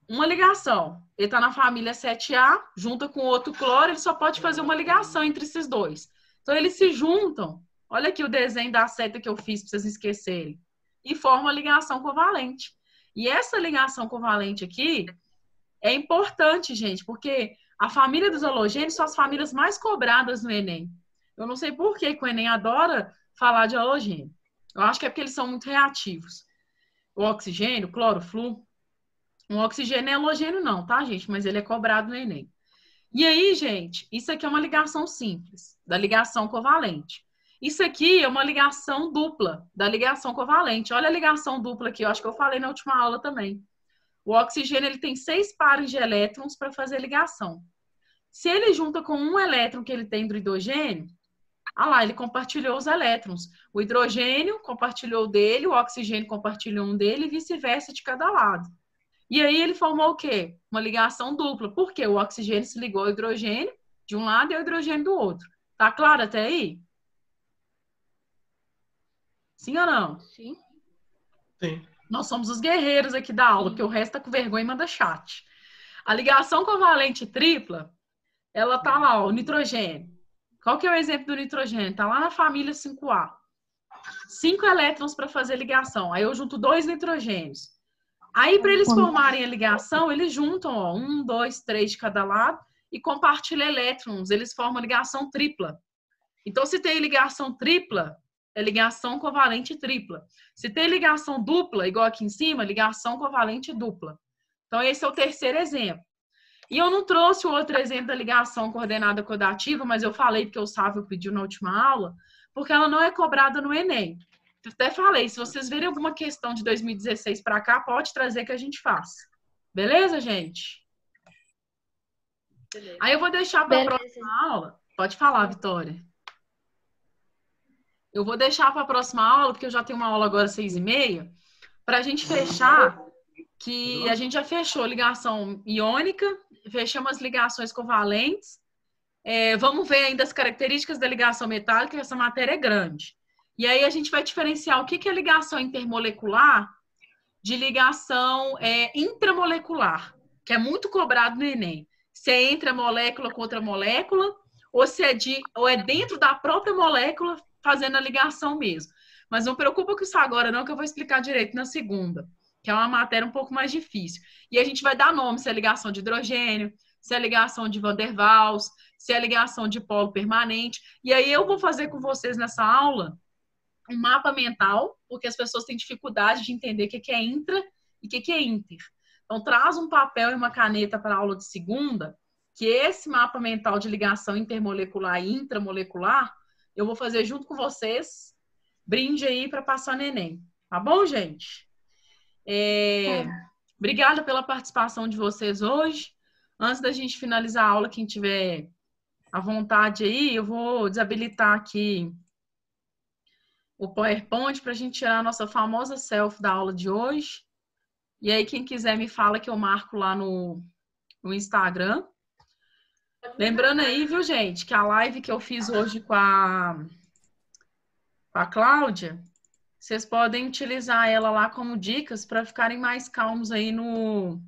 Uma ligação. Ele está na família 7A, junta com outro cloro, ele só pode fazer uma ligação entre esses dois. Então, eles se juntam. Olha aqui o desenho da seta que eu fiz para vocês não esquecerem. E forma a ligação covalente. E essa ligação covalente aqui é importante, gente, porque a família dos halogênios são as famílias mais cobradas no Enem. Eu não sei por que o Enem adora falar de halogênio. Eu acho que é porque eles são muito reativos. O oxigênio, cloro, flúor. Um oxigênio não é halogênio não, tá, gente? Mas ele é cobrado no Enem. E aí, gente, isso aqui é uma ligação simples, da ligação covalente. Isso aqui é uma ligação dupla da ligação covalente. Olha a ligação dupla aqui, eu acho que eu falei na última aula também. O oxigênio ele tem 6 pares de elétrons para fazer ligação. Se ele junta com um elétron que ele tem do hidrogênio, lá, ele compartilhou os elétrons. O hidrogênio compartilhou dele, o oxigênio compartilhou um dele e vice-versa de cada lado. E aí ele formou o quê? Uma ligação dupla. Por quê? O oxigênio se ligou ao hidrogênio de um lado e ao hidrogênio do outro. Tá claro até aí? Sim ou não? Sim. Sim. Nós somos os guerreiros aqui da aula, porque o resto tá com vergonha e manda chat. A ligação covalente tripla, ela tá lá, ó, o nitrogênio. Qual que é o exemplo do nitrogênio? Tá lá na família 5A. 5 elétrons para fazer ligação. Aí eu junto 2 nitrogênios. Aí, para eles formarem a ligação, eles juntam, ó, 1, 2, 3 de cada lado e compartilham elétrons. Eles formam ligação tripla. Então, se tem ligação tripla, é ligação covalente tripla. Se tem ligação dupla, igual aqui em cima, ligação covalente dupla. Então, esse é o terceiro exemplo. E eu não trouxe o outro exemplo da ligação coordenada codativa, mas eu falei porque o Sávio pediu na última aula, porque ela não é cobrada no Enem. Eu até falei, se vocês verem alguma questão de 2016 para cá, pode trazer que a gente faça. Beleza, gente? Beleza. Aí eu vou deixar para a próxima aula. Pode falar, Vitória. Eu vou deixar para a próxima aula, porque eu já tenho uma aula agora às 6h30, para a gente fechar, que a gente já fechou ligação iônica, fechamos as ligações covalentes. Vamos ver ainda as características da ligação metálica, que essa matéria é grande. E aí a gente vai diferenciar o que é ligação intermolecular de ligação intramolecular, que é muito cobrado no Enem. Se é entre a molécula com outra molécula, ou é dentro da própria molécula fazendo a ligação mesmo. Mas não preocupa com isso agora não, que eu vou explicar direito na segunda, que é uma matéria um pouco mais difícil. E a gente vai dar nome se é ligação de hidrogênio, se é ligação de Van der Waals, se é ligação de polo permanente. E aí eu vou fazer com vocês nessa aula um mapa mental, porque as pessoas têm dificuldade de entender o que é intra e o que é inter. Então, traz um papel e uma caneta para a aula de segunda, que esse mapa mental de ligação intermolecular e intramolecular, eu vou fazer junto com vocês. Brinde aí para passar no Enem. Tá bom, gente? Obrigada pela participação de vocês hoje. Antes da gente finalizar a aula, quem tiver à vontade aí, eu vou desabilitar aqui o PowerPoint para a gente tirar a nossa famosa selfie da aula de hoje. E aí, quem quiser me fala que eu marco lá no Instagram. Lembrando aí, viu, gente, que a live que eu fiz hoje com a Cláudia, vocês podem utilizar ela lá como dicas para ficarem mais calmos aí no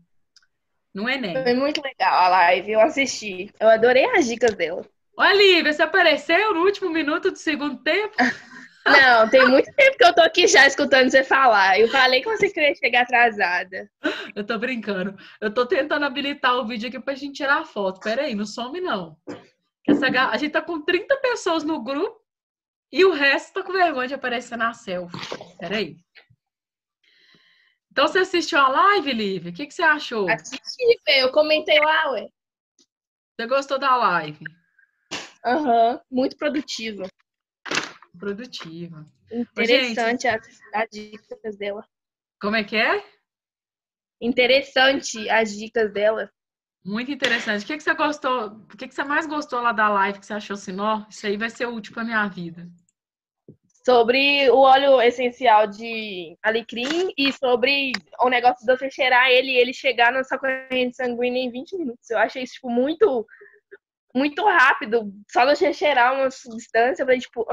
Enem. Foi muito legal a live, eu assisti. Eu adorei as dicas dela. Olha, Lívia, você apareceu no último minuto do segundo tempo? Não, tem muito tempo que eu tô aqui já escutando você falar. Eu falei que você queria chegar atrasada. Eu tô brincando. Eu tô tentando habilitar o vídeo aqui pra gente tirar a foto. Peraí, não some não. A gente tá com 30 pessoas no grupo e o resto tá com vergonha de aparecer na selfie. Peraí. Então você assistiu a live, Lívia? O que você achou? Assisti, eu comentei lá, ué. Você gostou da live? Aham, muito produtiva. Produtiva. Interessante as dicas dela. Como é que é? Interessante as dicas dela. Muito interessante. O que você gostou? O que você mais gostou lá da live que você achou assim, ó, isso aí vai ser útil pra minha vida? Sobre o óleo essencial de alecrim e sobre o negócio de você cheirar ele e ele chegar na sua corrente sanguínea em 20 minutos. Eu achei isso, tipo, muito, muito rápido. Só você cheirar uma substância pra, tipo,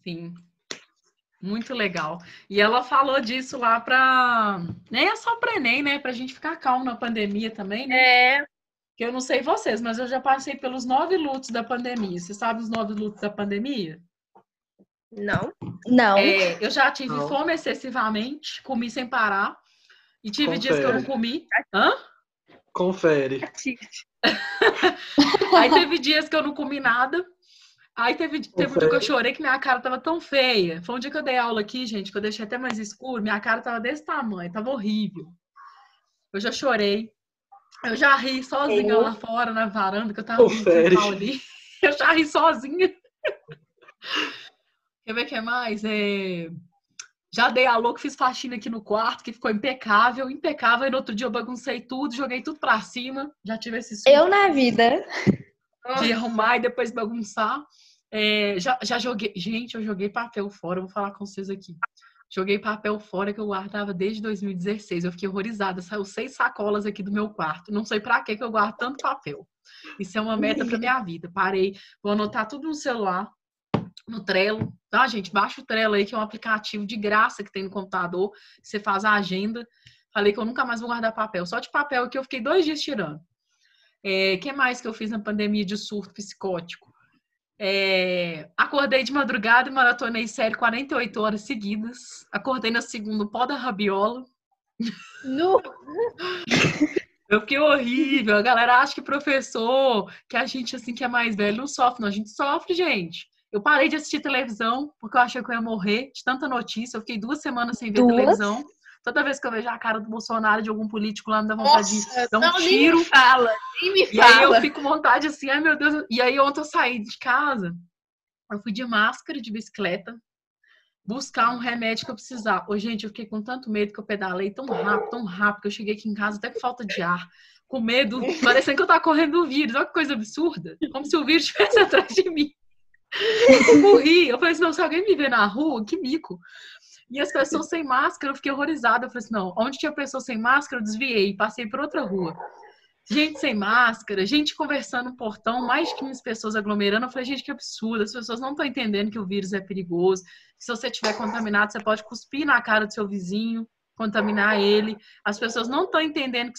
Sim. Muito legal. E ela falou disso lá pra... Nem é só pra Enem, né? Pra gente ficar calmo na pandemia também, né? Que eu não sei vocês, mas eu já passei pelos 9 lutos da pandemia. Você sabe os 9 lutos da pandemia? Não. Eu já tive fome excessivamente, comi sem parar. E tive dias que eu não comi. Confere. Aí teve dias que eu não comi nada. Aí teve um dia que eu chorei que minha cara tava tão feia. Foi um dia que eu dei aula aqui, gente, que eu deixei até mais escuro. Minha cara tava desse tamanho, tava horrível. Eu já chorei. Eu já ri sozinha lá fora, na varanda, que eu tava ali. Eu já ri sozinha. Quer ver o que é mais? Já dei a louca, fiz faxina aqui no quarto, que ficou impecável. E no outro dia eu baguncei tudo, joguei tudo pra cima. Já tive esse susto. Eu na vida. De arrumar e depois bagunçar. Já joguei... Gente, eu joguei papel fora, eu vou falar com vocês aqui. Joguei papel fora que eu guardava desde 2016. Eu fiquei horrorizada. Saiu 6 sacolas aqui do meu quarto. Não sei pra que eu guardo tanto papel. Isso é uma meta pra minha vida. Parei, vou anotar tudo no celular, no Trello. Tá, gente? Baixa o Trello aí, que é um aplicativo de graça que tem no computador. Você faz a agenda. Falei que eu nunca mais vou guardar papel. Só de papel que eu fiquei 2 dias tirando. O que mais que eu fiz na pandemia de surto psicótico? Acordei de madrugada e maratonei série 48 horas seguidas. Acordei na segunda, pó da rabiola. Nu. Eu fiquei horrível. A galera acha que professor, que a gente, assim, que é mais velho, não sofre. Não, a gente sofre, gente. Eu parei de assistir televisão porque eu achei que eu ia morrer de tanta notícia. Eu fiquei 2 semanas sem ver 2? televisão. Toda vez que eu vejo a cara do Bolsonaro, de algum político lá, me dá vontade de dar um Não, nem tiro. me fala, nem me E aí eu fala. fico com vontade assim, ai meu Deus. E aí ontem eu saí de casa, eu fui de máscara, de bicicleta, buscar um remédio que eu precisava. Ô, gente, eu fiquei com tanto medo que eu pedalei tão rápido, que eu cheguei aqui em casa até com falta de ar, com medo, parecendo que eu tava correndo do vírus. Olha que coisa absurda. Como se o vírus estivesse atrás de mim. Eu corri, eu falei assim, não, se alguém me ver na rua, que mico. E as pessoas sem máscara, eu fiquei horrorizada. Eu falei assim, não, onde tinha pessoas sem máscara, eu desviei, passei por outra rua. Gente sem máscara, gente conversando no portão, mais de 15 pessoas aglomerando. Eu falei, gente, que absurdo, as pessoas não estão entendendo que o vírus é perigoso. Se você estiver contaminado, você pode cuspir na cara do seu vizinho, contaminar ele. As pessoas não estão entendendo que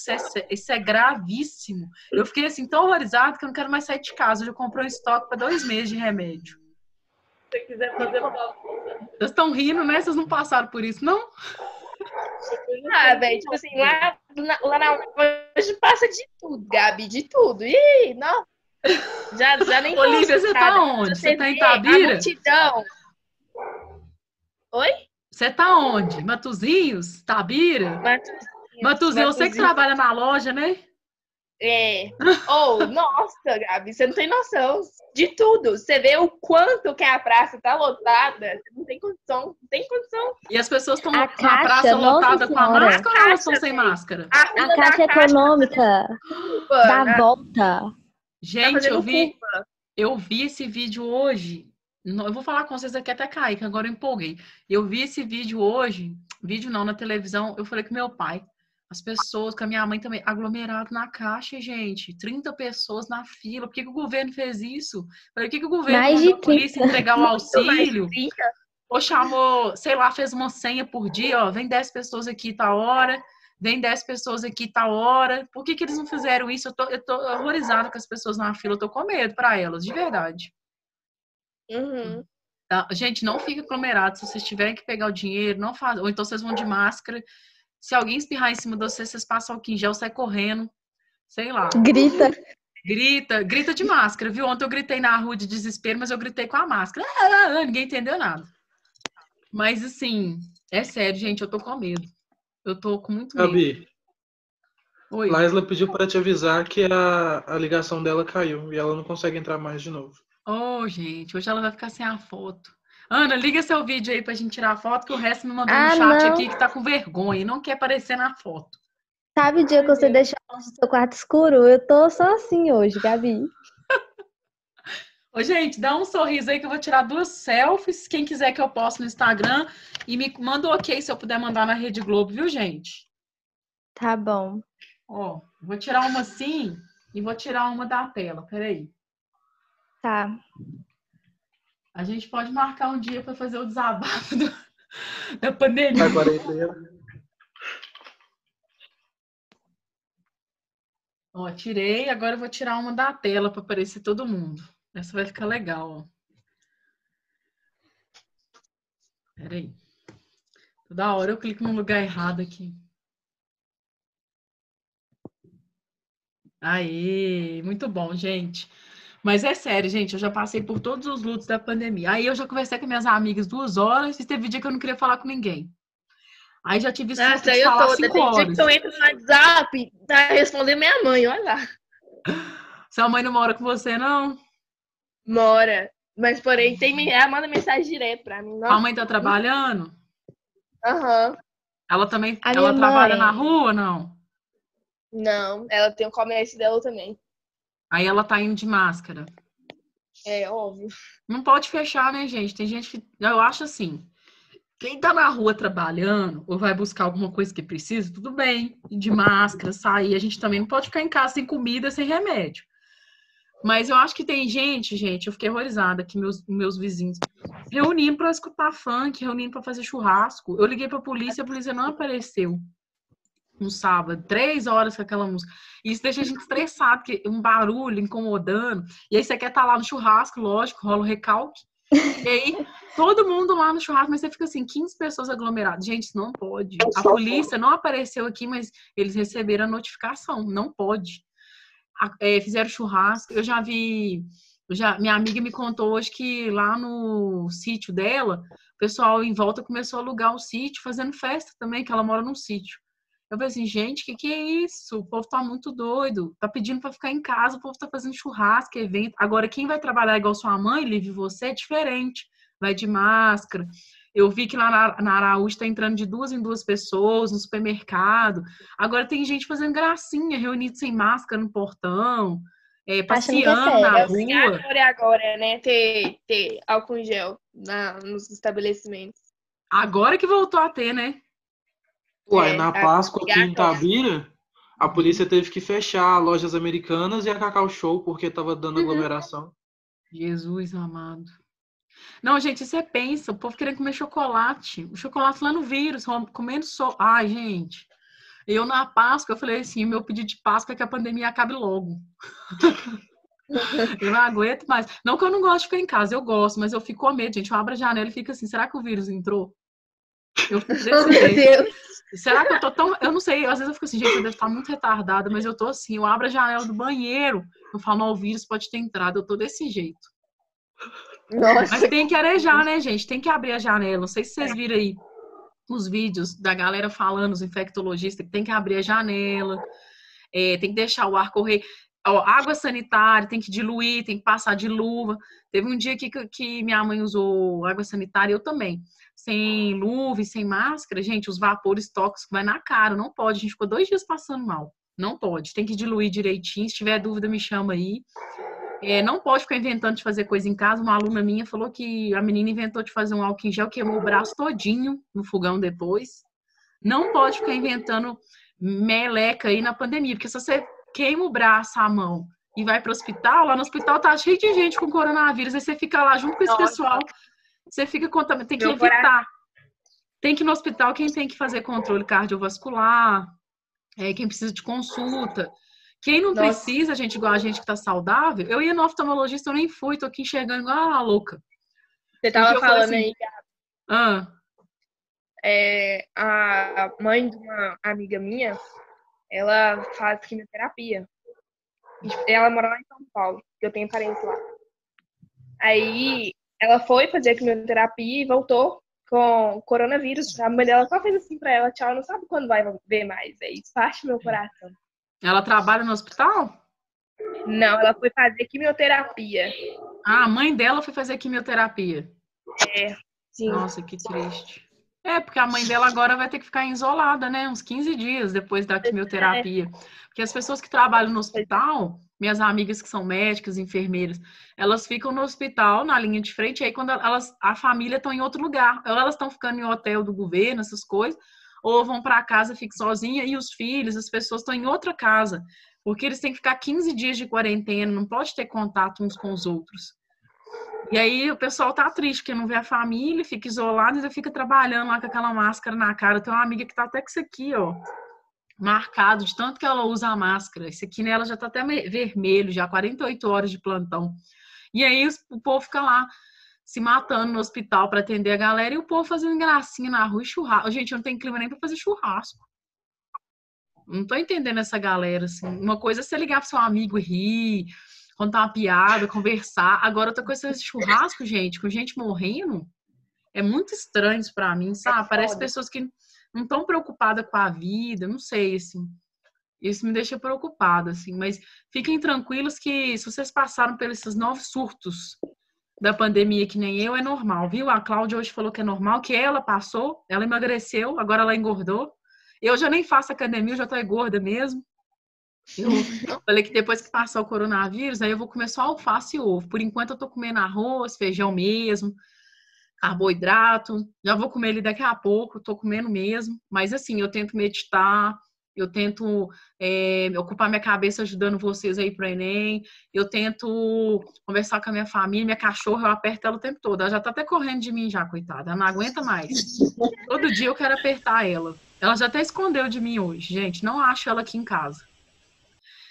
isso é gravíssimo. Eu fiquei assim, tão horrorizada que eu não quero mais sair de casa. Eu já comprei um estoque para 2 meses de remédio. Se você quiser fazer Vocês estão rindo, né? Vocês não passaram por isso, não? Ah, velho, tipo assim, lá na hoje passa de tudo, Gabi, de tudo. Ih, não. Já nem Olivia, você tá nada. onde? Você tá em vê a Itabira? multidão. Oi? Você tá onde? Matozinhos? Tabira? Matozinho, você que trabalha na loja, né? Nossa, Gabi, você não tem noção de tudo. Você vê o quanto que a praça tá lotada. Você não tem condição, não tem condição. E as pessoas estão A na Caixa, praça lotada nossa com a senhora. máscara ou elas estão sem máscara? A A fila Caixa da Econômica dá Caixa, volta. tá Gente, fazendo curva. eu vi esse vídeo hoje. Eu vou falar com vocês aqui até cair, que agora eu empolguei. Eu vi esse vídeo hoje, vídeo não, na televisão. Eu falei com meu pai, as pessoas, com a minha mãe também, aglomerado na Caixa, gente. 30 pessoas na fila. Por que o governo fez isso? Eu falei, por que o governo Mais de mandou a polícia 30. entregar o auxílio? Mas, Ou chamou, sei lá, fez uma senha por dia, ó, vem 10 pessoas aqui, tá hora. Vem 10 pessoas aqui, tá hora. Por que eles não fizeram isso? Eu tô horrorizada com as pessoas na fila. Eu tô com medo para elas, de verdade. Tá? Gente, não fica aglomerado. Se vocês tiverem que pegar o dinheiro, não faz. Ou então vocês vão de máscara. Se alguém espirrar em cima de vocês, vocês passam álcool em gel, sai correndo. Sei lá. Grita de máscara, viu? Ontem eu gritei na rua de desespero, mas eu gritei com a máscara. Ninguém entendeu nada. Mas assim, é sério, gente, eu tô com medo. Eu tô com muito medo. Gabi, Oi. Laisla pediu para te avisar que a ligação dela caiu e ela não consegue entrar mais de novo. Oh, gente, hoje ela vai ficar sem a foto. Ana, liga seu vídeo aí pra gente tirar a foto, que o resto me mandou no chat não. aqui que tá com vergonha e não quer aparecer na foto. Sabe o dia que você deixou o seu quarto escuro? Eu tô só assim hoje, Gabi. Ô, gente, dá um sorriso aí que eu vou tirar 2 selfies. Quem quiser que eu poste no Instagram e me manda um ok se eu puder mandar na Rede Globo, viu, gente? Tá bom. Ó, vou tirar uma assim e vou tirar uma da tela. Peraí. Tá. A gente pode marcar um dia para fazer o desabafo da pandemia. Agora é Ó, tirei. Agora eu vou tirar uma da tela para aparecer todo mundo. Essa vai ficar legal, ó. Peraí. Toda hora eu clico no lugar errado aqui. Aê, muito bom, gente. Mas é sério, gente, eu já passei por todos os lutos da pandemia. Aí eu já conversei com minhas amigas 2 horas e teve dia que eu não queria falar com ninguém. Aí já tive surto Nossa, de eu falar tô. 5 Tem dia horas. que eu entro no WhatsApp, tá respondendo minha mãe, olha lá. Sua mãe não mora com você, não? Mora. Mas, porém, ela manda mensagem direto pra mim. A mãe tá trabalhando? Aham. Ela também A minha trabalha mãe. na rua, não? Não, ela tem o comércio dela também. Aí ela tá indo de máscara. É, óbvio. Não pode fechar, né, gente? Tem gente que... Eu acho assim, quem tá na rua trabalhando ou vai buscar alguma coisa que precisa, tudo bem. Ir de máscara, sair. A gente também não pode ficar em casa sem comida, sem remédio. Mas eu acho que tem gente, eu fiquei horrorizada aqui, meus vizinhos, reunindo pra escutar funk, reunindo pra fazer churrasco. Eu liguei pra polícia, a polícia não apareceu. um sábado, 3 horas com aquela música. Isso deixa a gente estressado, porque um barulho incomodando. E aí você quer estar lá no churrasco, lógico, rola o recalque. E aí, todo mundo lá no churrasco, mas você fica assim, 15 pessoas aglomeradas. Gente, isso não pode. A polícia não apareceu aqui, mas eles receberam a notificação. Não pode. Fizeram churrasco. Eu já vi. Minha amiga me contou hoje que lá no sítio dela, o pessoal em volta começou a alugar o sítio, fazendo festa também, que ela mora num sítio. Eu falei assim, gente, que é isso? O povo tá muito doido. Tá pedindo pra ficar em casa, o povo tá fazendo churrasco, evento. Agora, quem vai trabalhar igual sua mãe, Liv, você, é diferente. Vai de máscara. Eu vi que lá na Araújo tá entrando de 2 em 2 pessoas no supermercado. Agora tem gente fazendo gracinha, reunido sem máscara no portão, Achando que é passeando na sério. rua. Agora, né? Ter álcool em gel nos estabelecimentos. Agora que voltou a ter, né? Uai, na Páscoa aqui em agora. Itabira, a polícia teve que fechar lojas americanas e a Cacau Show porque tava dando aglomeração. Jesus amado. Não, gente, você pensa, o povo querendo comer chocolate. O chocolate lá no vírus, comendo só. Ai, gente. Eu na Páscoa, eu falei assim, meu pedido de Páscoa é que a pandemia acabe logo. Eu não aguento mais. Não que eu não gosto de ficar em casa, eu gosto, mas eu fico com medo, gente. Eu abro a janela e fico assim, será que o vírus entrou? Eu fico desse Meu jeito. Deus. Será que eu tô tão... Eu não sei, às vezes eu fico assim, gente, eu devo estar muito retardada, mas eu tô assim, eu abro a janela do banheiro, eu falo, não, o vírus pode ter entrado, eu tô desse jeito. Nossa. Mas tem que arejar, né, gente? Tem que abrir a janela. Não sei se vocês viram aí os vídeos da galera falando, os infectologistas, que tem que abrir a janela, tem que deixar o ar correr. Ó, água sanitária, tem que diluir, tem que passar de luva. Teve um dia que minha mãe usou água sanitária, eu também. Sem luva e sem máscara, gente, os vapores tóxicos vai na cara, não pode. A gente ficou 2 dias passando mal. Não pode, tem que diluir direitinho. Se tiver dúvida, me chama aí. Não pode ficar inventando de fazer coisa em casa. Uma aluna minha falou que a menina inventou de fazer um álcool em gel, queimou o braço todinho no fogão depois. Não pode ficar inventando meleca aí na pandemia, porque se você queima o braço, a mão e vai para o hospital, lá no hospital tá cheio de gente com coronavírus, aí você fica lá junto com esse pessoal, você fica contaminado, tem que evitar. Tem que ir no hospital quem tem que fazer controle cardiovascular, quem precisa de consulta. Quem não precisa, gente, igual a gente que tá saudável, eu ia no oftalmologista, eu nem fui, tô aqui enxergando igual a louca. Você tava falando assim, aí, a mãe de uma amiga minha, ela faz quimioterapia. Ela mora lá em São Paulo, que eu tenho parentes lá. Aí ela foi fazer a quimioterapia e voltou com coronavírus. A mãe dela só fez assim pra ela, tchau, não sabe quando vai ver mais. É isso, parte meu coração. Ela trabalha no hospital? Não, ela foi fazer quimioterapia. Ah, a mãe dela foi fazer quimioterapia. Sim. Nossa, que triste. Porque a mãe dela agora vai ter que ficar isolada, né? Uns 15 dias depois da quimioterapia. Porque as pessoas que trabalham no hospital, minhas amigas que são médicas, enfermeiras, elas ficam no hospital, na linha de frente, e aí quando a família estão em outro lugar. Ou elas estão ficando em hotel do governo, essas coisas, ou vão para casa, ficam sozinha, e os filhos, as pessoas estão em outra casa. Porque eles têm que ficar 15 dias de quarentena, não pode ter contato uns com os outros. E aí o pessoal tá triste, porque não vê a família, fica isolado e fica trabalhando lá com aquela máscara na cara. Tem uma amiga que tá até com isso aqui, ó, marcado, de tanto que ela usa a máscara. Esse aqui nela já tá até vermelho, já 48 horas de plantão. E aí o povo fica lá se matando no hospital para atender a galera e o povo fazendo gracinha na rua e churrasco. Gente, eu não tenho clima nem para fazer churrasco. Não tô entendendo essa galera, assim. Uma coisa é você ligar pro seu amigo e rir, contar uma piada, conversar. Agora, outra coisa é esse churrasco, gente, com gente morrendo. É muito estranho isso pra mim, sabe? Parece pessoas que não estão preocupadas com a vida, não sei, assim. Isso me deixa preocupada, assim. Mas fiquem tranquilos que se vocês passaram por esses novos surtos da pandemia, que nem eu, é normal, viu? A Cláudia hoje falou que é normal, que ela passou, ela emagreceu, agora ela engordou. Eu já nem faço academia, eu já tô gorda mesmo. Eu falei que depois que passar o coronavírus, aí eu vou comer só alface e ovo. Por enquanto eu tô comendo arroz, feijão mesmo, carboidrato. Já vou comer ele daqui a pouco, tô comendo mesmo. Mas assim, eu tento meditar, eu tento ocupar minha cabeça ajudando vocês aí pro Enem. Eu tento conversar com a minha família, minha cachorra, eu aperto ela o tempo todo. Ela já tá até correndo de mim já, coitada. Ela não aguenta mais. Todo dia eu quero apertar ela. Ela já até escondeu de mim hoje, gente. Não acho ela aqui em casa.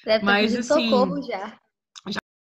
Deve estar Mas, pedindo assim, socorro já.